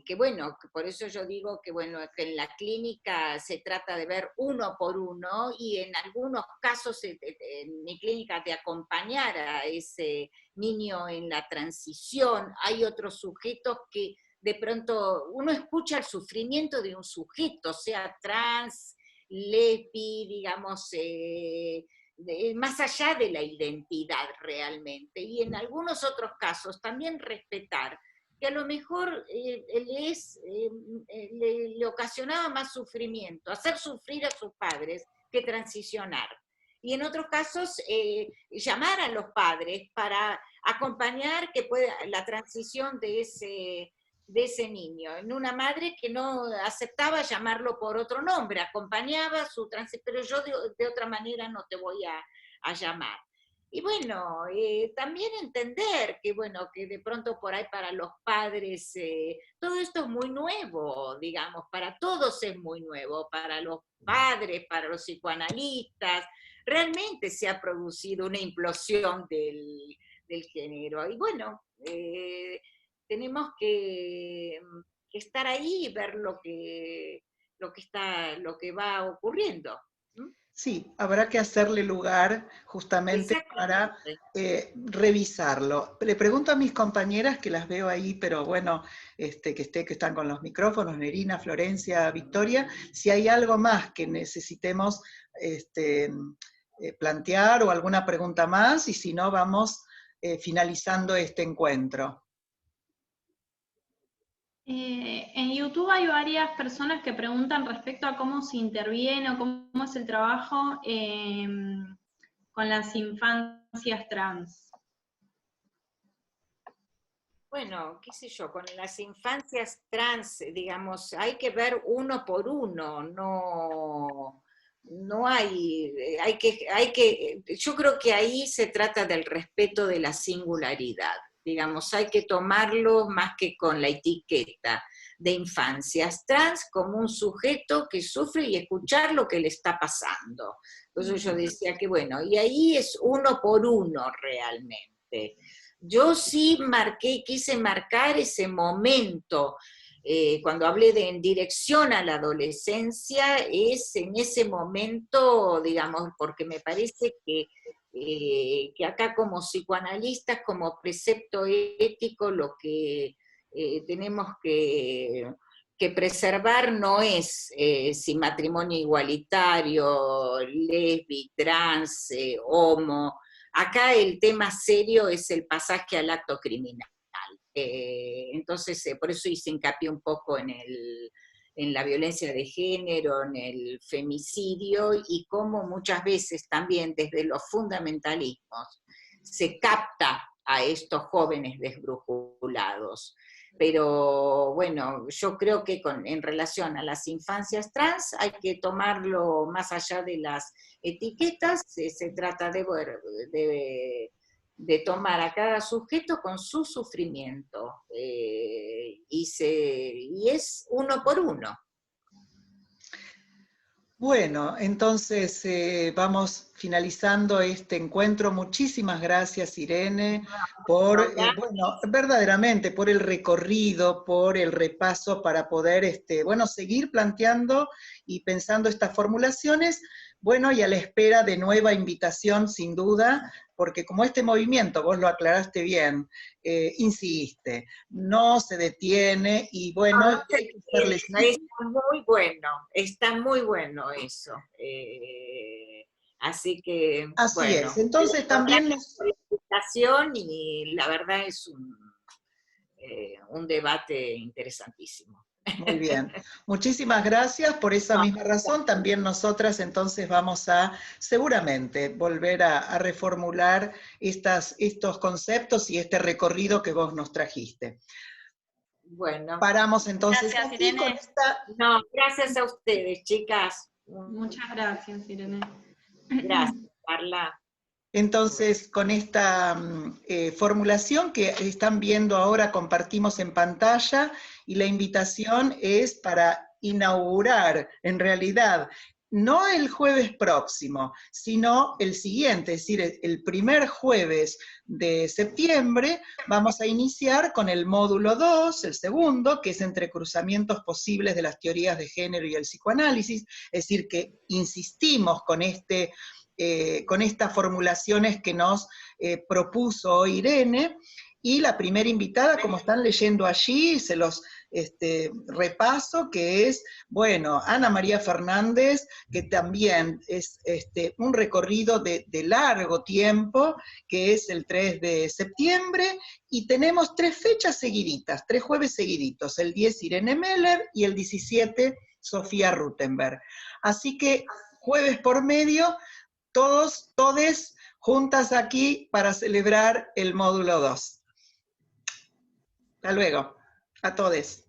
Que bueno, por eso yo digo que bueno, que en la clínica se trata de ver uno por uno y en algunos casos en mi clínica de acompañar a ese niño en la transición. Hay otros sujetos que de pronto uno escucha el sufrimiento de un sujeto, sea trans, lesbi, digamos, más allá de la identidad realmente. Y en algunos otros casos también respetar que a lo mejor le ocasionaba más sufrimiento, hacer sufrir a sus padres que transicionar. Y en otros casos, llamar a los padres para acompañar la transición de ese niño. En una madre que no aceptaba llamarlo por otro nombre, acompañaba su transición, pero yo de otra manera no te voy a llamar. Y bueno, también entender que, bueno, que de pronto por ahí para los padres todo esto es muy nuevo, digamos, para todos es muy nuevo, para los padres, para los psicoanalistas, realmente se ha producido una implosión del género. Y bueno, tenemos que estar ahí y ver lo que va ocurriendo. Sí, habrá que hacerle lugar justamente para revisarlo. Le pregunto a mis compañeras, que las veo ahí, pero bueno, que están con los micrófonos, Nerina, Florencia, Victoria, si hay algo más que necesitemos plantear o alguna pregunta más, y si no, vamos finalizando este encuentro. En YouTube hay varias personas que preguntan respecto a cómo se interviene o cómo es el trabajo con las infancias trans. Bueno, qué sé yo, con las infancias trans, digamos, hay que ver uno por uno, no hay que, yo creo que ahí se trata del respeto de la singularidad, digamos, hay que tomarlo más que con la etiqueta de infancias trans como un sujeto que sufre y escuchar lo que le está pasando. Por eso yo decía que bueno, y ahí es uno por uno realmente. Yo sí quise marcar ese momento, cuando hablé de en dirección a la adolescencia, es en ese momento, digamos, porque me parece que acá como psicoanalistas, como precepto ético, lo que tenemos que preservar no es si matrimonio igualitario, lesbi, trans, homo. Acá el tema serio es el pasaje al acto criminal. Entonces, por eso hice hincapié un poco en la violencia de género, en el femicidio, y cómo muchas veces también desde los fundamentalismos se capta a estos jóvenes desbrujulados. Pero bueno, yo creo que en relación a las infancias trans hay que tomarlo más allá de las etiquetas, se trata de tomar a cada sujeto con su sufrimiento, y es uno por uno. Bueno, entonces vamos finalizando este encuentro. Muchísimas gracias, Irene, por, bueno, verdaderamente por el recorrido, por el repaso para poder, bueno, seguir planteando y pensando estas formulaciones. Bueno, y a la espera de nueva invitación, sin duda, porque como este movimiento, vos lo aclaraste bien, insiste, no se detiene, y bueno, hay que hacerle... Está muy bueno eso. Así que, así bueno, es, entonces también nos... y la verdad es un debate interesantísimo. Muy bien, muchísimas gracias. Por esa misma razón también nosotras entonces vamos a seguramente volver a reformular estos conceptos y este recorrido que vos nos trajiste. Bueno. Paramos entonces gracias, aquí Irene. con esta... No, gracias a ustedes, chicas. Muchas gracias, Irene. Gracias, Carla. Entonces, con esta formulación que están viendo ahora, compartimos en pantalla, y la invitación es para inaugurar, en realidad, no el jueves próximo, sino el siguiente, es decir, el primer jueves de septiembre, vamos a iniciar con el módulo 2, el segundo, que es entrecruzamientos posibles de las teorías de género y el psicoanálisis, es decir, que insistimos con estas formulaciones que nos propuso Irene, y la primera invitada, como están leyendo allí, se los repaso, que es, bueno, Ana María Fernández, que también es un recorrido de largo tiempo, que es el 3 de septiembre, y tenemos 3 fechas seguiditas, 3 jueves seguiditos, el 10 Irene Meller y el 17 Sofía Rutenberg. Así que jueves por medio, todes juntas aquí para celebrar el módulo 2. Hasta luego, a todes.